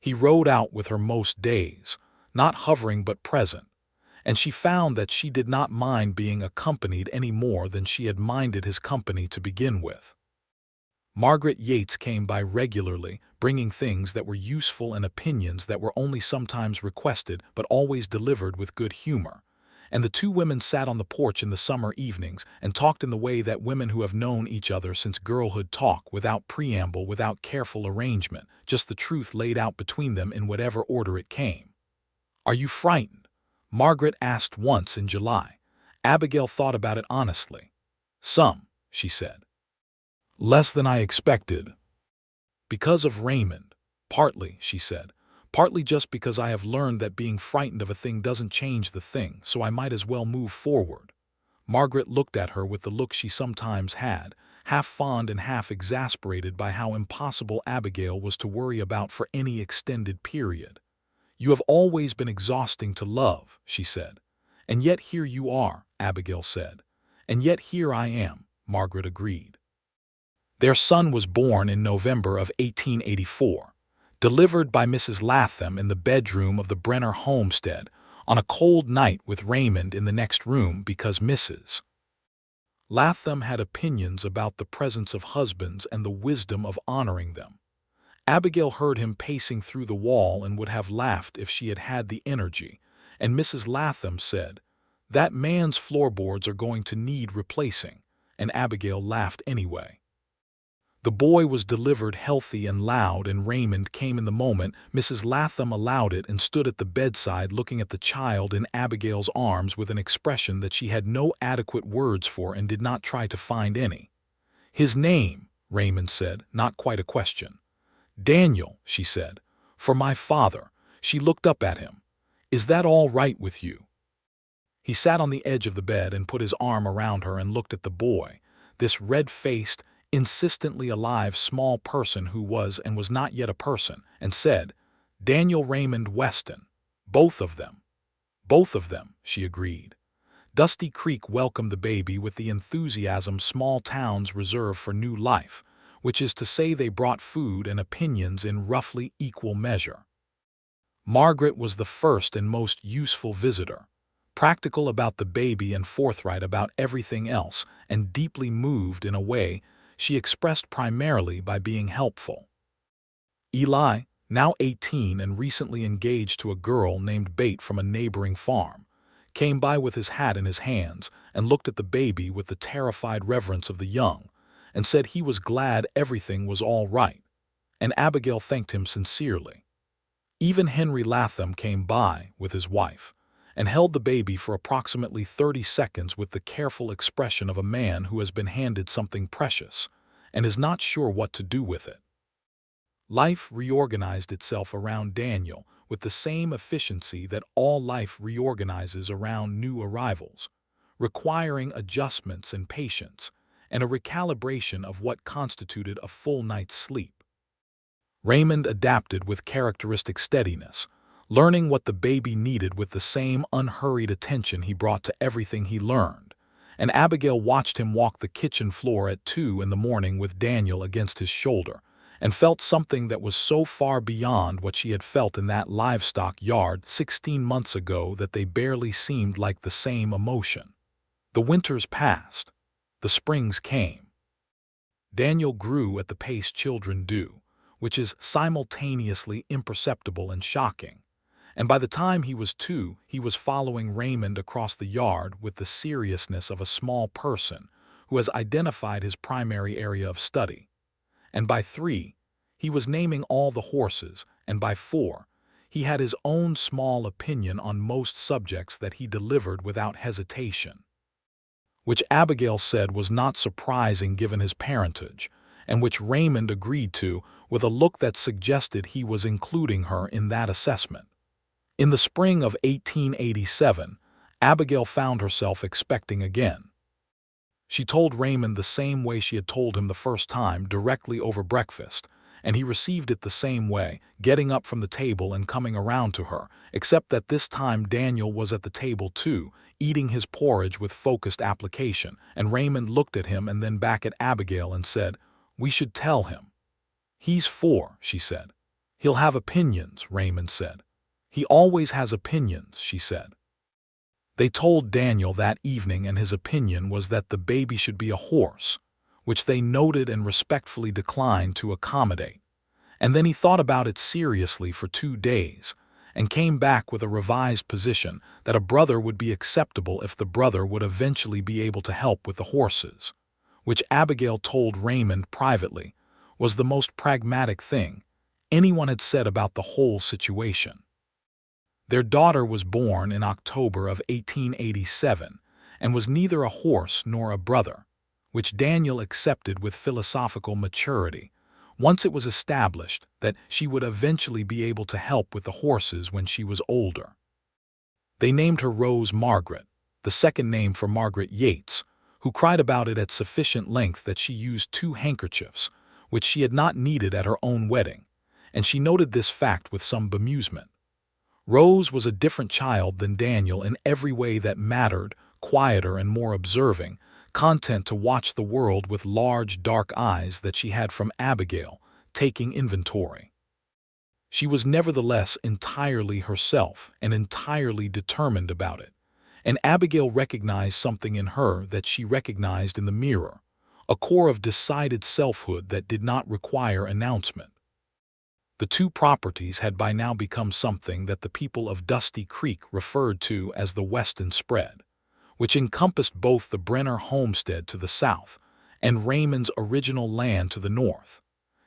He rode out with her most days, not hovering but present, and she found that she did not mind being accompanied any more than she had minded his company to begin with. Margaret Yates came by regularly, bringing things that were useful and opinions that were only sometimes requested but always delivered with good humor, and the two women sat on the porch in the summer evenings and talked in the way that women who have known each other since girlhood talk, without preamble, without careful arrangement, just the truth laid out between them in whatever order it came. "Are you frightened?" Margaret asked once in July. Abigail thought about it honestly. "Some," she said. "Less than I expected." "Because of Raymond?" "Partly," she said. "Partly just because I have learned that being frightened of a thing doesn't change the thing, so I might as well move forward." Margaret looked at her with the look she sometimes had, half fond and half exasperated by how impossible Abigail was to worry about for any extended period. "You have always been exhausting to love," she said. "And yet here you are," Abigail said. "And yet here I am," Margaret agreed. Their son was born in November of 1884, delivered by Mrs. Latham in the bedroom of the Brenner homestead on a cold night with Raymond in the next room, because Mrs. Latham had opinions about the presence of husbands and the wisdom of honoring them. Abigail heard him pacing through the wall and would have laughed if she had had the energy, and Mrs. Latham said, "That man's floorboards are going to need replacing," and Abigail laughed anyway. The boy was delivered healthy and loud, and Raymond came in the moment Mrs. Latham allowed it and stood at the bedside looking at the child in Abigail's arms with an expression that she had no adequate words for and did not try to find any. "His name," Raymond said, not quite a question. "Daniel," she said. "For my father." She looked up at him. "Is that all right with you?" He sat on the edge of the bed and put his arm around her and looked at the boy, this red-faced, insistently alive small person who was and was not yet a person, and said, "Daniel Raymond Weston. Both of them." "Both of them," she agreed. Dusty Creek welcomed the baby with the enthusiasm small towns reserve for new life, which is to say they brought food and opinions in roughly equal measure. Margaret was the first and most useful visitor, practical about the baby and forthright about everything else, and deeply moved in a way she expressed primarily by being helpful. Eli, now 18 and recently engaged to a girl named Bate from a neighboring farm, came by with his hat in his hands and looked at the baby with the terrified reverence of the young, and said he was glad everything was all right, and Abigail thanked him sincerely. Even Henry Latham came by with his wife, and held the baby for approximately 30 seconds with the careful expression of a man who has been handed something precious and is not sure what to do with it. Life reorganized itself around Daniel with the same efficiency that all life reorganizes around new arrivals, requiring adjustments and patience, and a recalibration of what constituted a full night's sleep. Raymond adapted with characteristic steadiness, learning what the baby needed with the same unhurried attention he brought to everything he learned, and Abigail watched him walk the kitchen floor at 2 in the morning with Daniel against his shoulder, and felt something that was so far beyond what she had felt in that livestock yard 16 months ago that they barely seemed like the same emotion. The winters passed. The springs came. Daniel grew at the pace children do, which is simultaneously imperceptible and shocking. And by the time he was 2, he was following Raymond across the yard with the seriousness of a small person who has identified his primary area of study. And by 3, he was naming all the horses, and by 4, he had his own small opinion on most subjects that he delivered without hesitation. Which Abigail said was not surprising given his parentage, and which Raymond agreed to with a look that suggested he was including her in that assessment. In the spring of 1887, Abigail found herself expecting again. She told Raymond the same way she had told him the first time, directly over breakfast, and he received it the same way, getting up from the table and coming around to her, except that this time Daniel was at the table too, eating his porridge with focused application, and Raymond looked at him and then back at Abigail and said, "We should tell him." "He's 4, she said. "He'll have opinions," Raymond said. "He always has opinions," she said. They told Daniel that evening, and his opinion was that the baby should be a horse, which they noted and respectfully declined to accommodate. And then he thought about it seriously for 2 days, and came back with a revised position that a brother would be acceptable if the brother would eventually be able to help with the horses, which Abigail told Raymond privately was the most pragmatic thing anyone had said about the whole situation. Their daughter was born in October of 1887 and was neither a horse nor a brother, which Daniel accepted with philosophical maturity once it was established that she would eventually be able to help with the horses when she was older. They named her Rose Margaret, the second name for Margaret Yates, who cried about it at sufficient length that she used 2 handkerchiefs, which she had not needed at her own wedding, and she noted this fact with some bemusement. Rose was a different child than Daniel in every way that mattered, quieter and more observing, content to watch the world with large dark eyes that she had from Abigail, taking inventory. She was nevertheless entirely herself and entirely determined about it, and Abigail recognized something in her that she recognized in the mirror, a core of decided selfhood that did not require announcement. The two properties had by now become something that the people of Dusty Creek referred to as the Weston Spread, which encompassed both the Brenner homestead to the south and Raymond's original land to the north.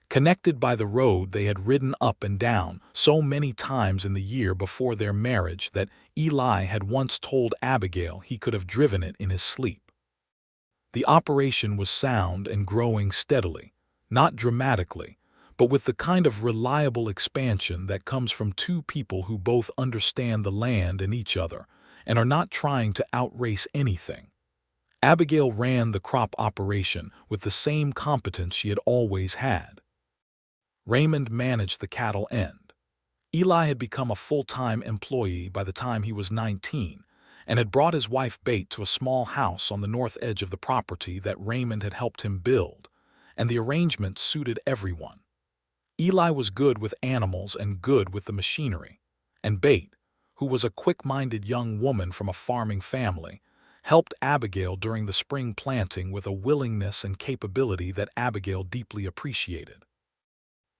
Connected by the road they had ridden up and down so many times in the year before their marriage that Eli had once told Abigail he could have driven it in his sleep. The operation was sound and growing steadily, not dramatically, but with the kind of reliable expansion that comes from two people who both understand the land and each other and are not trying to outrace anything. Abigail ran the crop operation with the same competence she had always had. Raymond managed the cattle end. Eli had become a full-time employee by the time he was 19 and had brought his wife Bate to a small house on the north edge of the property that Raymond had helped him build, and the arrangement suited everyone. Eli was good with animals and good with the machinery, and Bate, who was a quick-minded young woman from a farming family, helped Abigail during the spring planting with a willingness and capability that Abigail deeply appreciated.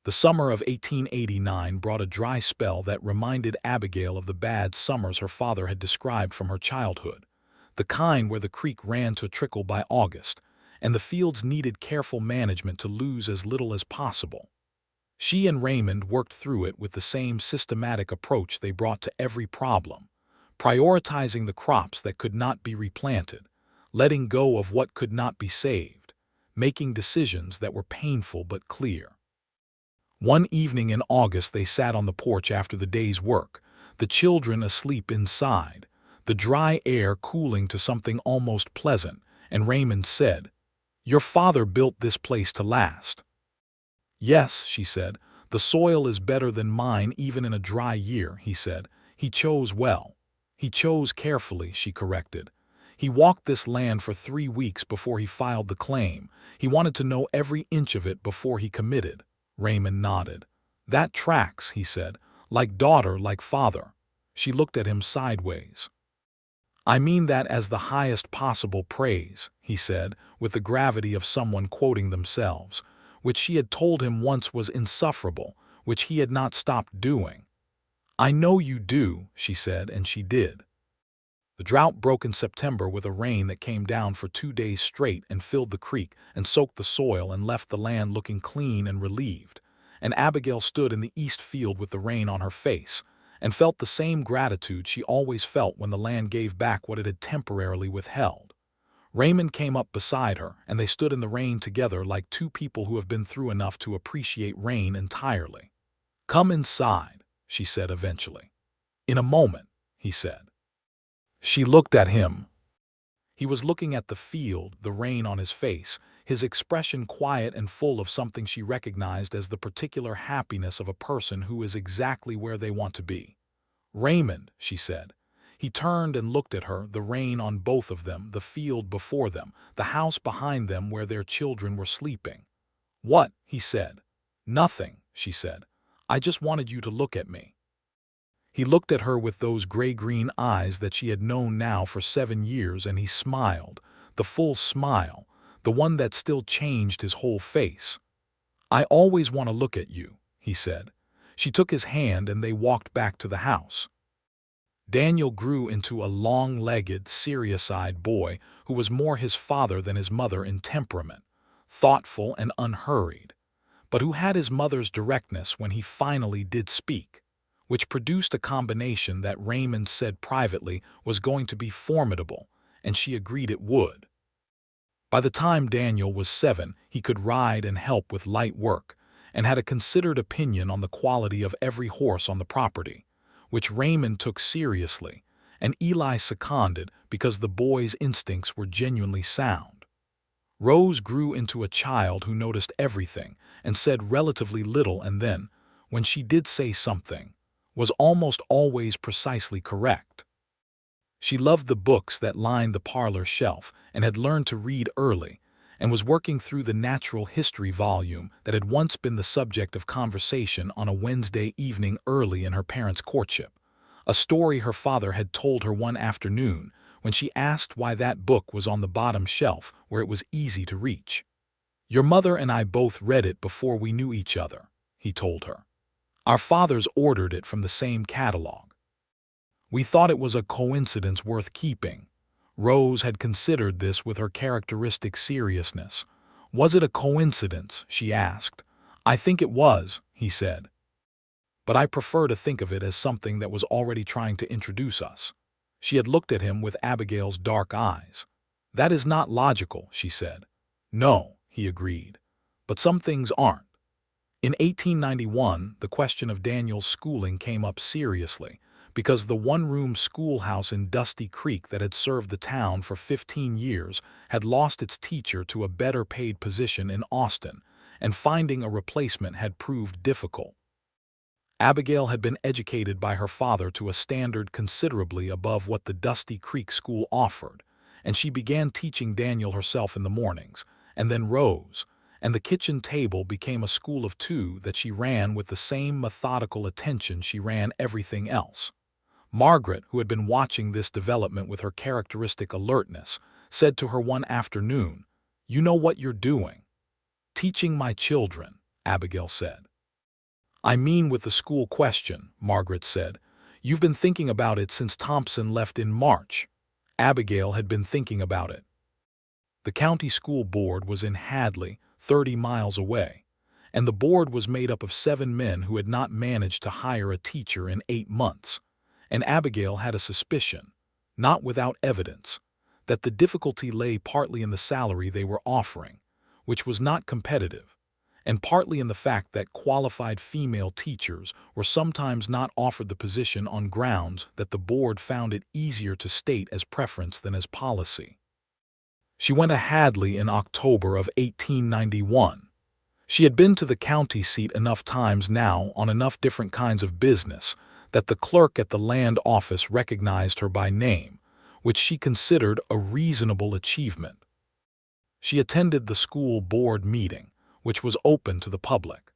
The summer of 1889 brought a dry spell that reminded Abigail of the bad summers her father had described from her childhood, the kind where the creek ran to a trickle by August, and the fields needed careful management to lose as little as possible. She and Raymond worked through it with the same systematic approach they brought to every problem, prioritizing the crops that could not be replanted, letting go of what could not be saved, making decisions that were painful but clear. One evening in August they sat on the porch after the day's work, the children asleep inside, the dry air cooling to something almost pleasant, and Raymond said, "Your father built this place to last." "Yes," she said, "the soil is better than mine even in a dry year," he said. "He chose well." "He chose carefully," she corrected. "He walked this land for 3 weeks before he filed the claim. He wanted to know every inch of it before he committed." Raymond nodded. "That tracks," he said. "Like daughter, like father." She looked at him sideways. "I mean that as the highest possible praise," he said, with the gravity of someone quoting themselves, which she had told him once was insufferable, which he had not stopped doing. "I know you do," she said, and she did. The drought broke in September with a rain that came down for 2 days straight and filled the creek and soaked the soil and left the land looking clean and relieved, and Abigail stood in the east field with the rain on her face and felt the same gratitude she always felt when the land gave back what it had temporarily withheld. Raymond came up beside her, and they stood in the rain together like two people who have been through enough to appreciate rain entirely. "Come inside," she said eventually. "In a moment," he said. She looked at him. He was looking at the field, the rain on his face, his expression quiet and full of something she recognized as the particular happiness of a person who is exactly where they want to be. "Raymond," she said. He turned and looked at her, the rain on both of them, the field before them, the house behind them where their children were sleeping. "What?" he said. "Nothing," she said. "I just wanted you to look at me." He looked at her with those gray-green eyes that she had known now for 7 years, and he smiled, the full smile, the one that still changed his whole face. "I always want to look at you," he said. She took his hand and they walked back to the house. Daniel grew into a long-legged, serious-eyed boy who was more his father than his mother in temperament, thoughtful and unhurried, but who had his mother's directness when he finally did speak, which produced a combination that Raymond said privately was going to be formidable, and she agreed it would. By the time Daniel was 7, he could ride and help with light work, and had a considered opinion on the quality of every horse on the property, which Raymond took seriously, and Eli seconded because the boy's instincts were genuinely sound. Rose grew into a child who noticed everything and said relatively little, and then, when she did say something, was almost always precisely correct. She loved the books that lined the parlor shelf and had learned to read early, and was working through the natural history volume that had once been the subject of conversation on a Wednesday evening early in her parents' courtship, a story her father had told her one afternoon when she asked why that book was on the bottom shelf where it was easy to reach. "Your mother and I both read it before we knew each other," he told her. Our fathers ordered it from the same catalog. We thought it was a coincidence worth keeping. Rose had considered this with her characteristic seriousness. Was it a coincidence? She asked. I think it was, he said. But I prefer to think of it as something that was already trying to introduce us. She had looked at him with Abigail's dark eyes. That is not logical, she said. No, he agreed. But some things aren't. In 1891, the question of Daniel's schooling came up seriously, because the one-room schoolhouse in Dusty Creek that had served the town for 15 years had lost its teacher to a better-paid position in Austin, and finding a replacement had proved difficult. Abigail had been educated by her father to a standard considerably above what the Dusty Creek school offered, and she began teaching Daniel herself in the mornings, and then Rose, and the kitchen table became a school of two that she ran with the same methodical attention she ran everything else. Margaret, who had been watching this development with her characteristic alertness, said to her one afternoon, "You know what you're doing." "Teaching my children," Abigail said. "I mean with the school question," Margaret said. "You've been thinking about it since Thompson left in March." Abigail had been thinking about it. The county school board was in Hadley, 30 miles away, and the board was made up of 7 men who had not managed to hire a teacher in 8 months, and Abigail had a suspicion, not without evidence, that the difficulty lay partly in the salary they were offering, which was not competitive, and partly in the fact that qualified female teachers were sometimes not offered the position on grounds that the board found it easier to state as preference than as policy. She went to Hadley in October of 1891. She had been to the county seat enough times now on enough different kinds of business that the clerk at the land office recognized her by name, which she considered a reasonable achievement. She attended the school board meeting, which was open to the public,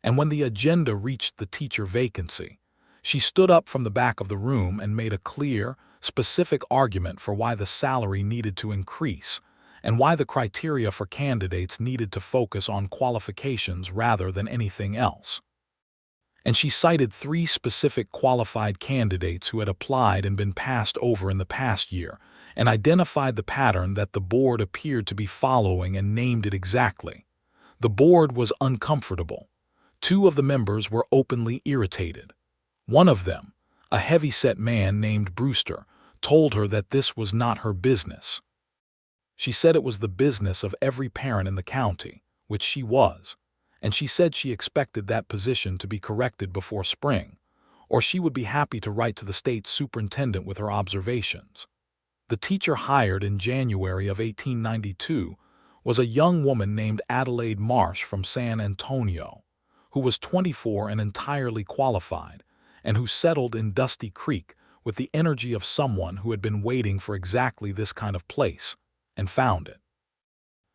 and when the agenda reached the teacher vacancy, she stood up from the back of the room and made a clear, specific argument for why the salary needed to increase and why the criteria for candidates needed to focus on qualifications rather than anything else. And she cited 3 specific qualified candidates who had applied and been passed over in the past year, and identified the pattern that the board appeared to be following and named it exactly. The board was uncomfortable. 2 of the members were openly irritated. One of them, a heavy-set man named Brewster, told her that this was not her business. She said it was the business of every parent in the county, which she was, and she said she expected that position to be corrected before spring, or she would be happy to write to the state superintendent with her observations. The teacher hired in January of 1892 was a young woman named Adelaide Marsh from San Antonio, who was 24 and entirely qualified, and who settled in Dusty Creek with the energy of someone who had been waiting for exactly this kind of place, and found it.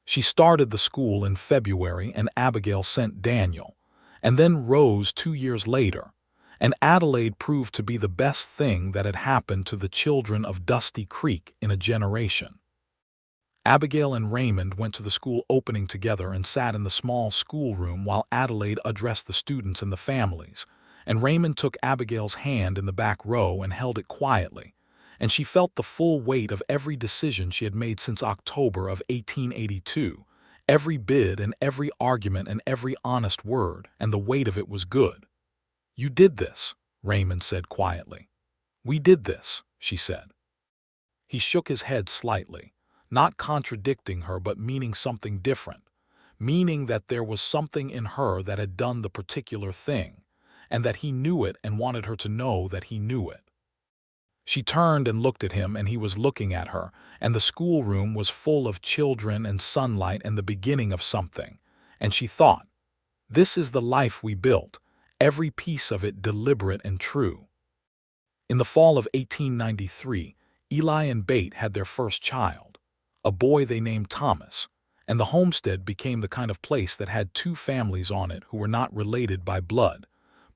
She started the school in February, and Abigail sent Daniel, and then Rose 2 years later, and Adelaide proved to be the best thing that had happened to the children of Dusty Creek in a generation. Abigail and Raymond went to the school opening together and sat in the small schoolroom while Adelaide addressed the students and the families, and Raymond took Abigail's hand in the back row and held it quietly, and she felt the full weight of every decision she had made since October of 1882, every bid and every argument and every honest word, and the weight of it was good. "You did this," Raymond said quietly. "We did this," she said. He shook his head slightly, not contradicting her but meaning something different, meaning that there was something in her that had done the particular thing, and that he knew it and wanted her to know that he knew it. She turned and looked at him, and he was looking at her, and the schoolroom was full of children and sunlight and the beginning of something, and she thought, "This is the life we built, every piece of it deliberate and true." In the fall of 1893, Eli and Bate had their first child, a boy they named Thomas, and the homestead became the kind of place that had 2 families on it who were not related by blood,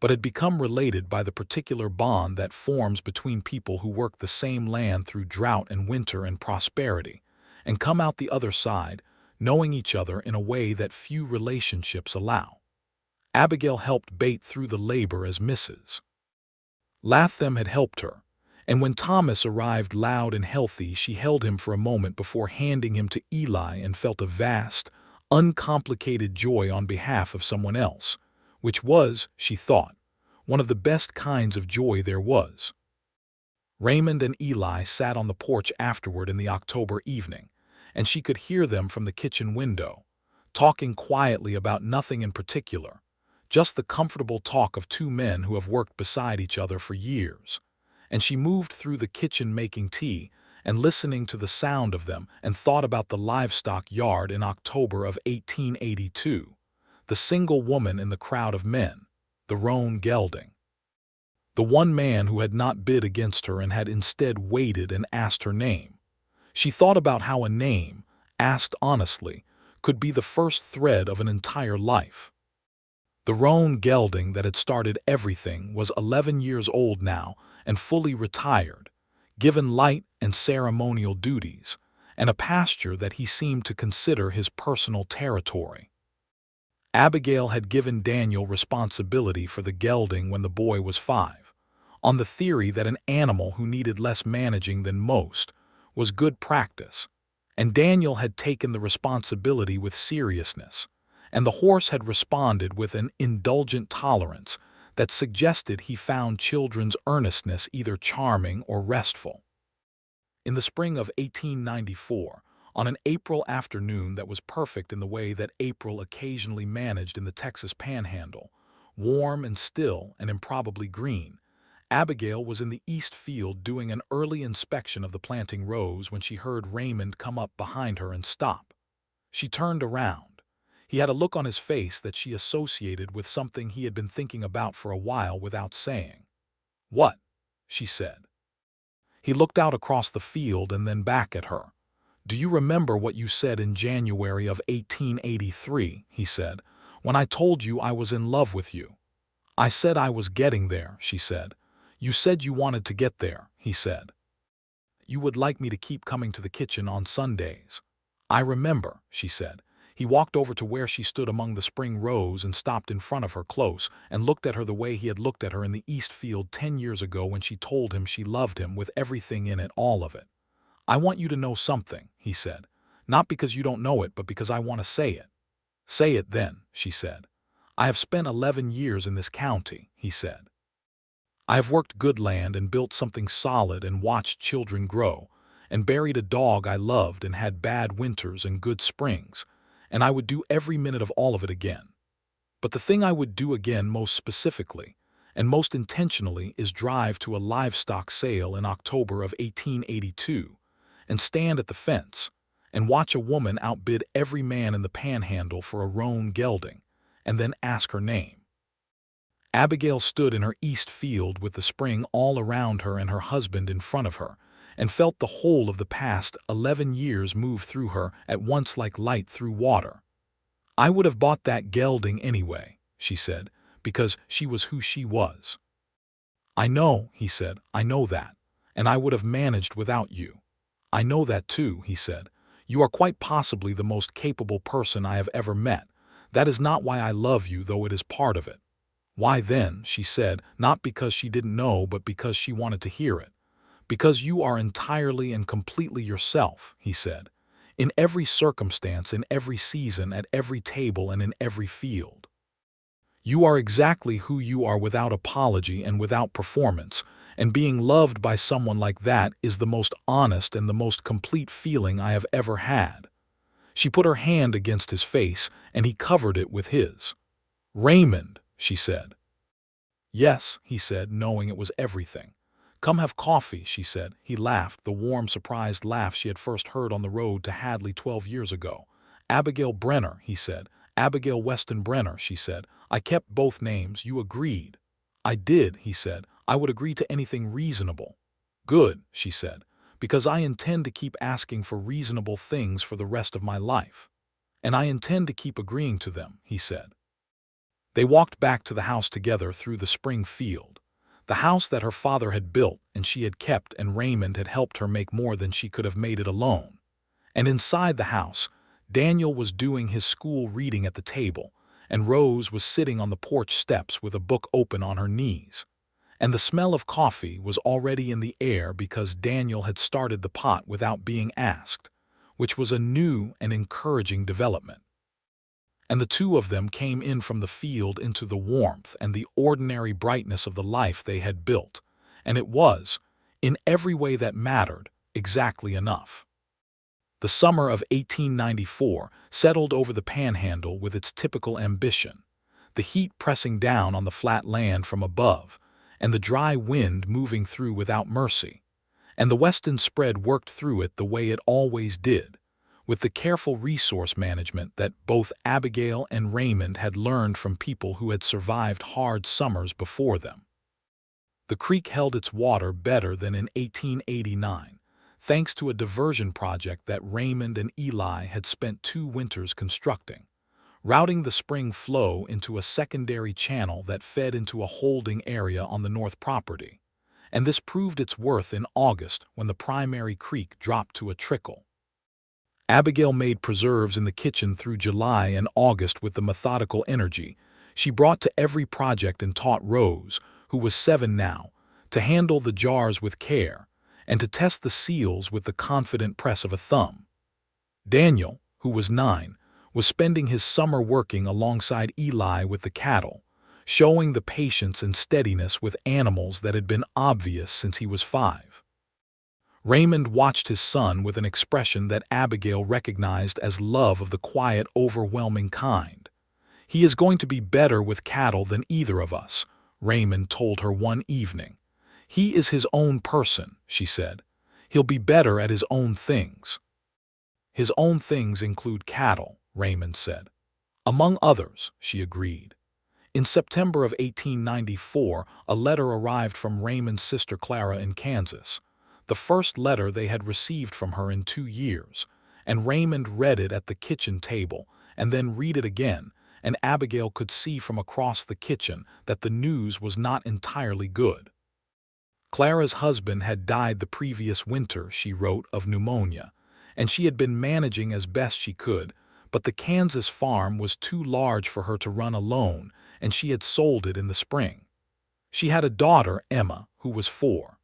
but had become related by the particular bond that forms between people who work the same land through drought and winter and prosperity, and come out the other side, knowing each other in a way that few relationships allow. Abigail helped bait through the labor as Mrs. Latham had helped her, and when Thomas arrived loud and healthy, she held him for a moment before handing him to Eli and felt a vast, uncomplicated joy on behalf of someone else, which was, she thought, one of the best kinds of joy there was. Raymond and Eli sat on the porch afterward in the October evening, and she could hear them from the kitchen window, talking quietly about nothing in particular, just the comfortable talk of two men who have worked beside each other for years. And she moved through the kitchen making tea and listening to the sound of them and thought about the livestock yard in October of 1882, the single woman in the crowd of men, the roan gelding. The one man who had not bid against her and had instead waited and asked her name. She thought about how a name, asked honestly, could be the first thread of an entire life. The roan gelding that had started everything was 11 years old now and fully retired, given light and ceremonial duties, and a pasture that he seemed to consider his personal territory. Abigail had given Daniel responsibility for the gelding when the boy was 5, on the theory that an animal who needed less managing than most was good practice, and Daniel had taken the responsibility with seriousness, and the horse had responded with an indulgent tolerance that suggested he found children's earnestness either charming or restful. In the spring of 1894, on an April afternoon that was perfect in the way that April occasionally managed in the Texas Panhandle, warm and still and improbably green, Abigail was in the east field doing an early inspection of the planting rows when she heard Raymond come up behind her and stop. She turned around. He had a look on his face that she associated with something he had been thinking about for a while without saying. "What?" she said. He looked out across the field and then back at her. "Do you remember what you said in January of 1883, he said, "when I told you I was in love with you?" "I said I was getting there," she said. "You said you wanted to get there," he said. "You would like me to keep coming to the kitchen on Sundays." "I remember," she said. He walked over to where she stood among the spring rows and stopped in front of her close and looked at her the way he had looked at her in the East Field 10 years ago when she told him she loved him with everything in it, all of it. "I want you to know something," he said. "Not because you don't know it, but because I want to say it." "Say it then," she said. "I have spent 11 years in this county," he said. "I have worked good land and built something solid and watched children grow, and buried a dog I loved and had bad winters and good springs, and I would do every minute of all of it again. But the thing I would do again most specifically and most intentionally is drive to a livestock sale in October of 1882 and stand at the fence and watch a woman outbid every man in the Panhandle for a roan gelding and then ask her name." Abigail stood in her east field with the spring all around her and her husband in front of her, and felt the whole of the past 11 years move through her at once like light through water. "I would have bought that gelding anyway," she said, "because she was who she was." "I know," he said, "I know that, and I would have managed without you." "I know that too," he said. "You are quite possibly the most capable person I have ever met. That is not why I love you, though it is part of it." "Why then?" she said, not because she didn't know, but because she wanted to hear it. "Because you are entirely and completely yourself," he said, "in every circumstance, in every season, at every table, and in every field. You are exactly who you are without apology and without performance, and being loved by someone like that is the most honest and the most complete feeling I have ever had." She put her hand against his face, and he covered it with his. "Raymond," she said. "Yes," he said, knowing it was everything. "Come have coffee," she said. He laughed, the warm, surprised laugh she had first heard on the road to Hadley 12 years ago. "Abigail Brenner," he said. "Abigail Weston Brenner," she said. "I kept both names. You agreed." "I did," he said. "I would agree to anything reasonable." "Good," she said, "because I intend to keep asking for reasonable things for the rest of my life. And I intend to keep agreeing to them," he said. They walked back to the house together through the spring field, the house that her father had built and she had kept, and Raymond had helped her make more than she could have made it alone. And inside the house, Daniel was doing his school reading at the table, and Rose was sitting on the porch steps with a book open on her knees. And the smell of coffee was already in the air because Daniel had started the pot without being asked, which was a new and encouraging development. And the two of them came in from the field into the warmth and the ordinary brightness of the life they had built, and it was, in every way that mattered, exactly enough. The summer of 1894 settled over the Panhandle with its typical ambition, the heat pressing down on the flat land from above, and the dry wind moving through without mercy. And the Weston spread worked through it the way it always did, with the careful resource management that both Abigail and Raymond had learned from people who had survived hard summers before them. The creek held its water better than in 1889, thanks to a diversion project that Raymond and Eli had spent 2 winters constructing, routing the spring flow into a secondary channel that fed into a holding area on the north property, and this proved its worth in August when the primary creek dropped to a trickle. Abigail made preserves in the kitchen through July and August with the methodical energy she brought to every project and taught Rose, who was 7 now, to handle the jars with care and to test the seals with the confident press of a thumb. Daniel, who was 9, was spending his summer working alongside Eli with the cattle, showing the patience and steadiness with animals that had been obvious since he was 5. Raymond watched his son with an expression that Abigail recognized as love of the quiet, overwhelming kind. "He is going to be better with cattle than either of us," Raymond told her one evening. "He is his own person," she said. "He'll be better at his own things." "His own things include cattle," Raymond said. "Among others," she agreed. In September of 1894, a letter arrived from Raymond's sister Clara in Kansas, the first letter they had received from her in 2 years, and Raymond read it at the kitchen table and then read it again, and Abigail could see from across the kitchen that the news was not entirely good. Clara's husband had died the previous winter, she wrote, of pneumonia, and she had been managing as best she could, but the Kansas farm was too large for her to run alone, and she had sold it in the spring. She had a daughter, Emma, who was 4.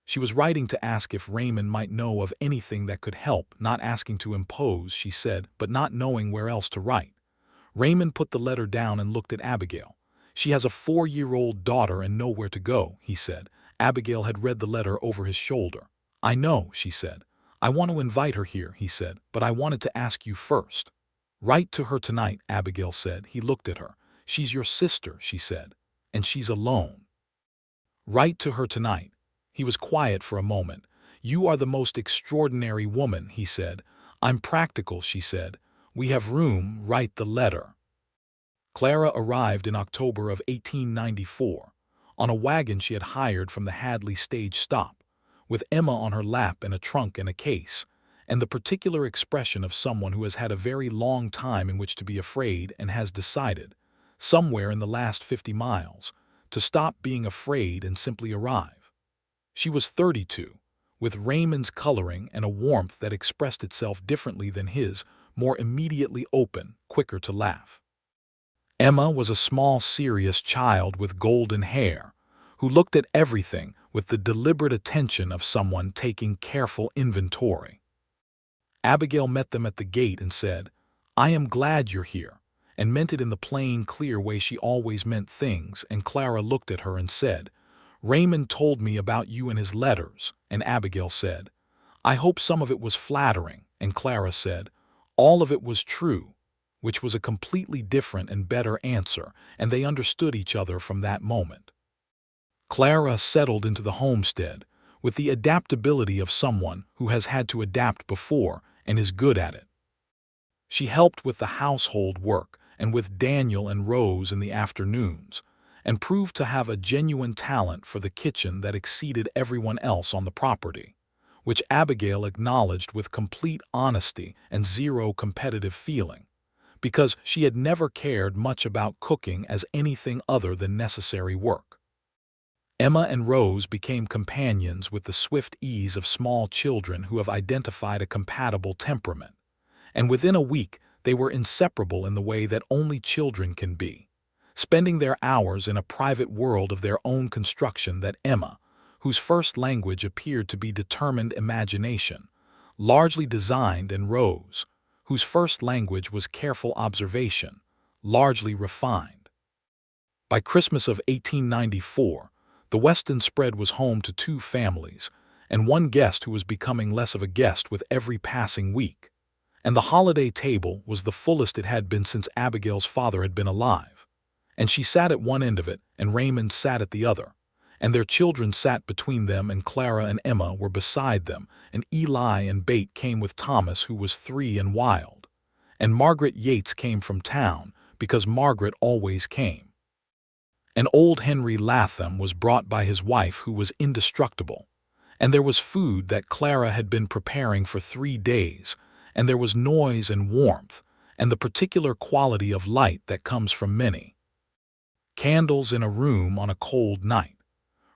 She was writing to ask if Raymond might know of anything that could help, not asking to impose, she said, but not knowing where else to write. Raymond put the letter down and looked at Abigail. "She has a 4-year-old daughter and nowhere to go," he said. Abigail had read the letter over his shoulder. "I know," she said. "I want to invite her here," he said, "but I wanted to ask you first." "Write to her tonight," Abigail said. He looked at her. "She's your sister," she said, "and she's alone." "Write to her tonight." He was quiet for a moment. "You are the most extraordinary woman," he said. "I'm practical," she said. "We have room. Write the letter." Clara arrived in October of 1894, on a wagon she had hired from the Hadley stage stop, with Emma on her lap and a trunk and a case, and the particular expression of someone who has had a very long time in which to be afraid and has decided, somewhere in the last 50 miles, to stop being afraid and simply arrive. She was 32, with Raymond's coloring and a warmth that expressed itself differently than his, more immediately open, quicker to laugh. Emma was a small, serious child with golden hair, who looked at everything with the deliberate attention of someone taking careful inventory. Abigail met them at the gate and said, "I am glad you're here," and meant it in the plain, clear way she always meant things, and Clara looked at her and said, "Raymond told me about you in his letters," and Abigail said, "I hope some of it was flattering," and Clara said, "All of it was true," which was a completely different and better answer, and they understood each other from that moment. Clara settled into the homestead with the adaptability of someone who has had to adapt before and is good at it. She helped with the household work and with Daniel and Rose in the afternoons, and proved to have a genuine talent for the kitchen that exceeded everyone else on the property, which Abigail acknowledged with complete honesty and zero competitive feeling, because she had never cared much about cooking as anything other than necessary work. Emma and Rose became companions with the swift ease of small children who have identified a compatible temperament, and within a week They were inseparable in the way that only children can be, spending their hours in a private world of their own construction that Emma, whose first language appeared to be determined imagination, largely designed, and Rose, whose first language was careful observation, largely refined. By Christmas of 1894, the Weston spread was home to two families, and one guest who was becoming less of a guest with every passing week. And the holiday table was the fullest it had been since Abigail's father had been alive. And she sat at one end of it, and Raymond sat at the other, and their children sat between them, and Clara and Emma were beside them, and Eli and Bate came with Thomas, who was 3 and wild, and Margaret Yates came from town, because Margaret always came. And old Henry Latham was brought by his wife, who was indestructible, and there was food that Clara had been preparing for 3 days, and there was noise and warmth, and the particular quality of light that comes from many candles in a room on a cold night.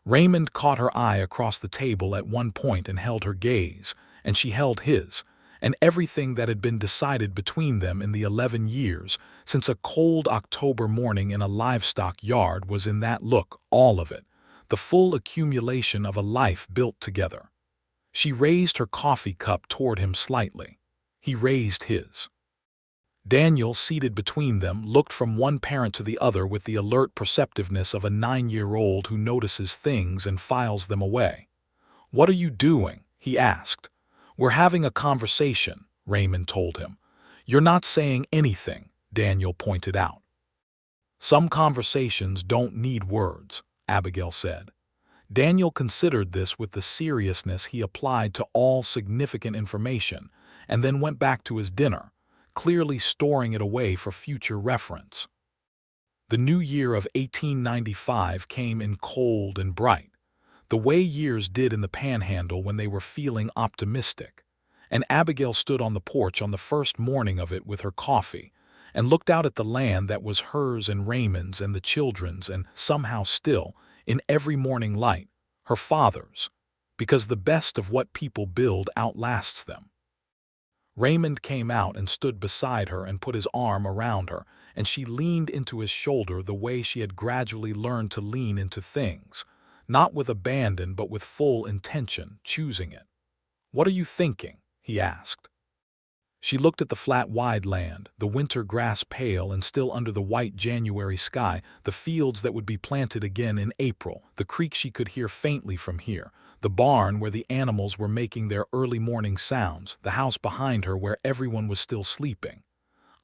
Raymond caught her eye across the table at one point and held her gaze, and she held his, and everything that had been decided between them in the 11 years since a cold October morning in a livestock yard was in that look, all of it, the full accumulation of a life built together. She raised her coffee cup toward him slightly. He raised his. Daniel, seated between them, looked from one parent to the other with the alert perceptiveness of a 9-year-old who notices things and files them away. "What are you doing?" he asked. "We're having a conversation," Raymond told him. "You're not saying anything," Daniel pointed out. "Some conversations don't need words," Abigail said. Daniel considered this with the seriousness he applied to all significant information, and then went back to his dinner, clearly storing it away for future reference. The new year of 1895 came in cold and bright, the way years did in the Panhandle when they were feeling optimistic, and Abigail stood on the porch on the first morning of it with her coffee, and looked out at the land that was hers and Raymond's and the children's, and somehow still, in every morning light, her father's, because the best of what people build outlasts them. Raymond came out and stood beside her and put his arm around her, and she leaned into his shoulder the way she had gradually learned to lean into things, not with abandon but with full intention, choosing it. "What are you thinking?" he asked. She looked at the flat wide land, the winter grass pale and still under the white January sky, the fields that would be planted again in April, the creek she could hear faintly from here, the barn where the animals were making their early morning sounds, the house behind her where everyone was still sleeping.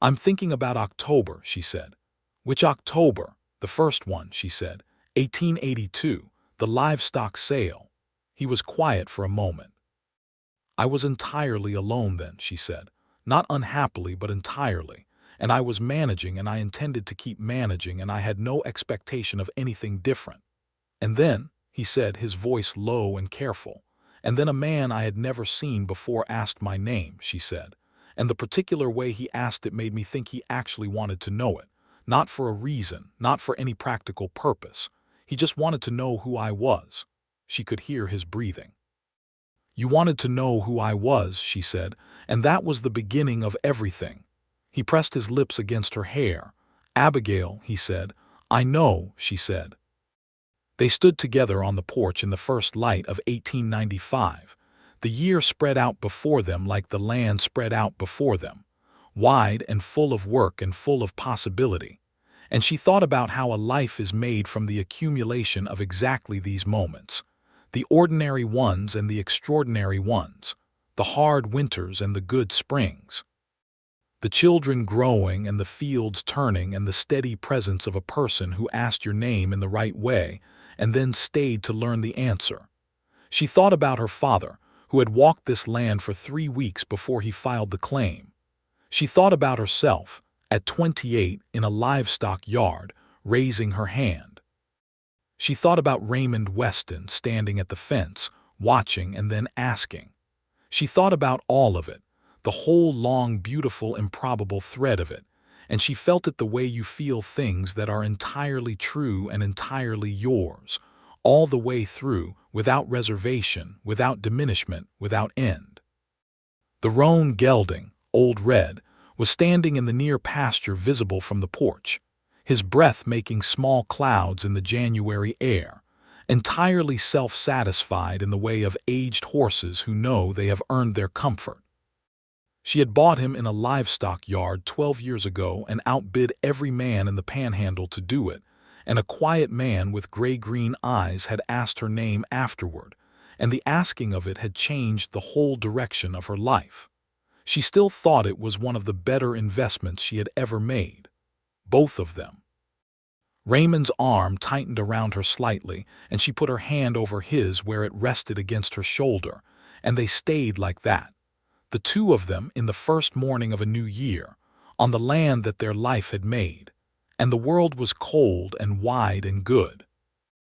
"I'm thinking about October," she said. "Which October?" "The first one," she said. 1882, the livestock sale." He was quiet for a moment. "I was entirely alone then," she said. "Not unhappily, but entirely. And I was managing, and I intended to keep managing, and I had no expectation of anything different. And then," he said, his voice low and careful, "and then a man I had never seen before asked my name," she said. "And the particular way he asked it made me think he actually wanted to know it. Not for a reason, not for any practical purpose. He just wanted to know who I was." She could hear his breathing. "You wanted to know who I was," she said, "and that was the beginning of everything." He pressed his lips against her hair. "Abigail," he said. "I know," she said. They stood together on the porch in the first light of 1895. The year spread out before them like the land spread out before them, wide and full of work and full of possibility. And she thought about how a life is made from the accumulation of exactly these moments, the ordinary ones and the extraordinary ones, the hard winters and the good springs, the children growing and the fields turning, and the steady presence of a person who asked your name in the right way and then stayed to learn the answer. She thought about her father, who had walked this land for 3 weeks before he filed the claim. She thought about herself, at 28, in a livestock yard, raising her hand. She thought about Raymond Weston standing at the fence, watching and then asking. She thought about all of it, the whole long, beautiful, improbable thread of it, and she felt it the way you feel things that are entirely true and entirely yours, all the way through, without reservation, without diminishment, without end. The roan gelding, Old Red, was standing in the near pasture visible from the porch, his breath making small clouds in the January air, entirely self-satisfied in the way of aged horses who know they have earned their comfort. She had bought him in a livestock yard 12 years ago and outbid every man in the Panhandle to do it, and a quiet man with gray-green eyes had asked her name afterward, and the asking of it had changed the whole direction of her life. She still thought it was one of the better investments she had ever made. Both of them. Raymond's arm tightened around her slightly, and she put her hand over his where it rested against her shoulder, and they stayed like that, the two of them in the first morning of a new year, on the land that their life had made. And the world was cold and wide and good.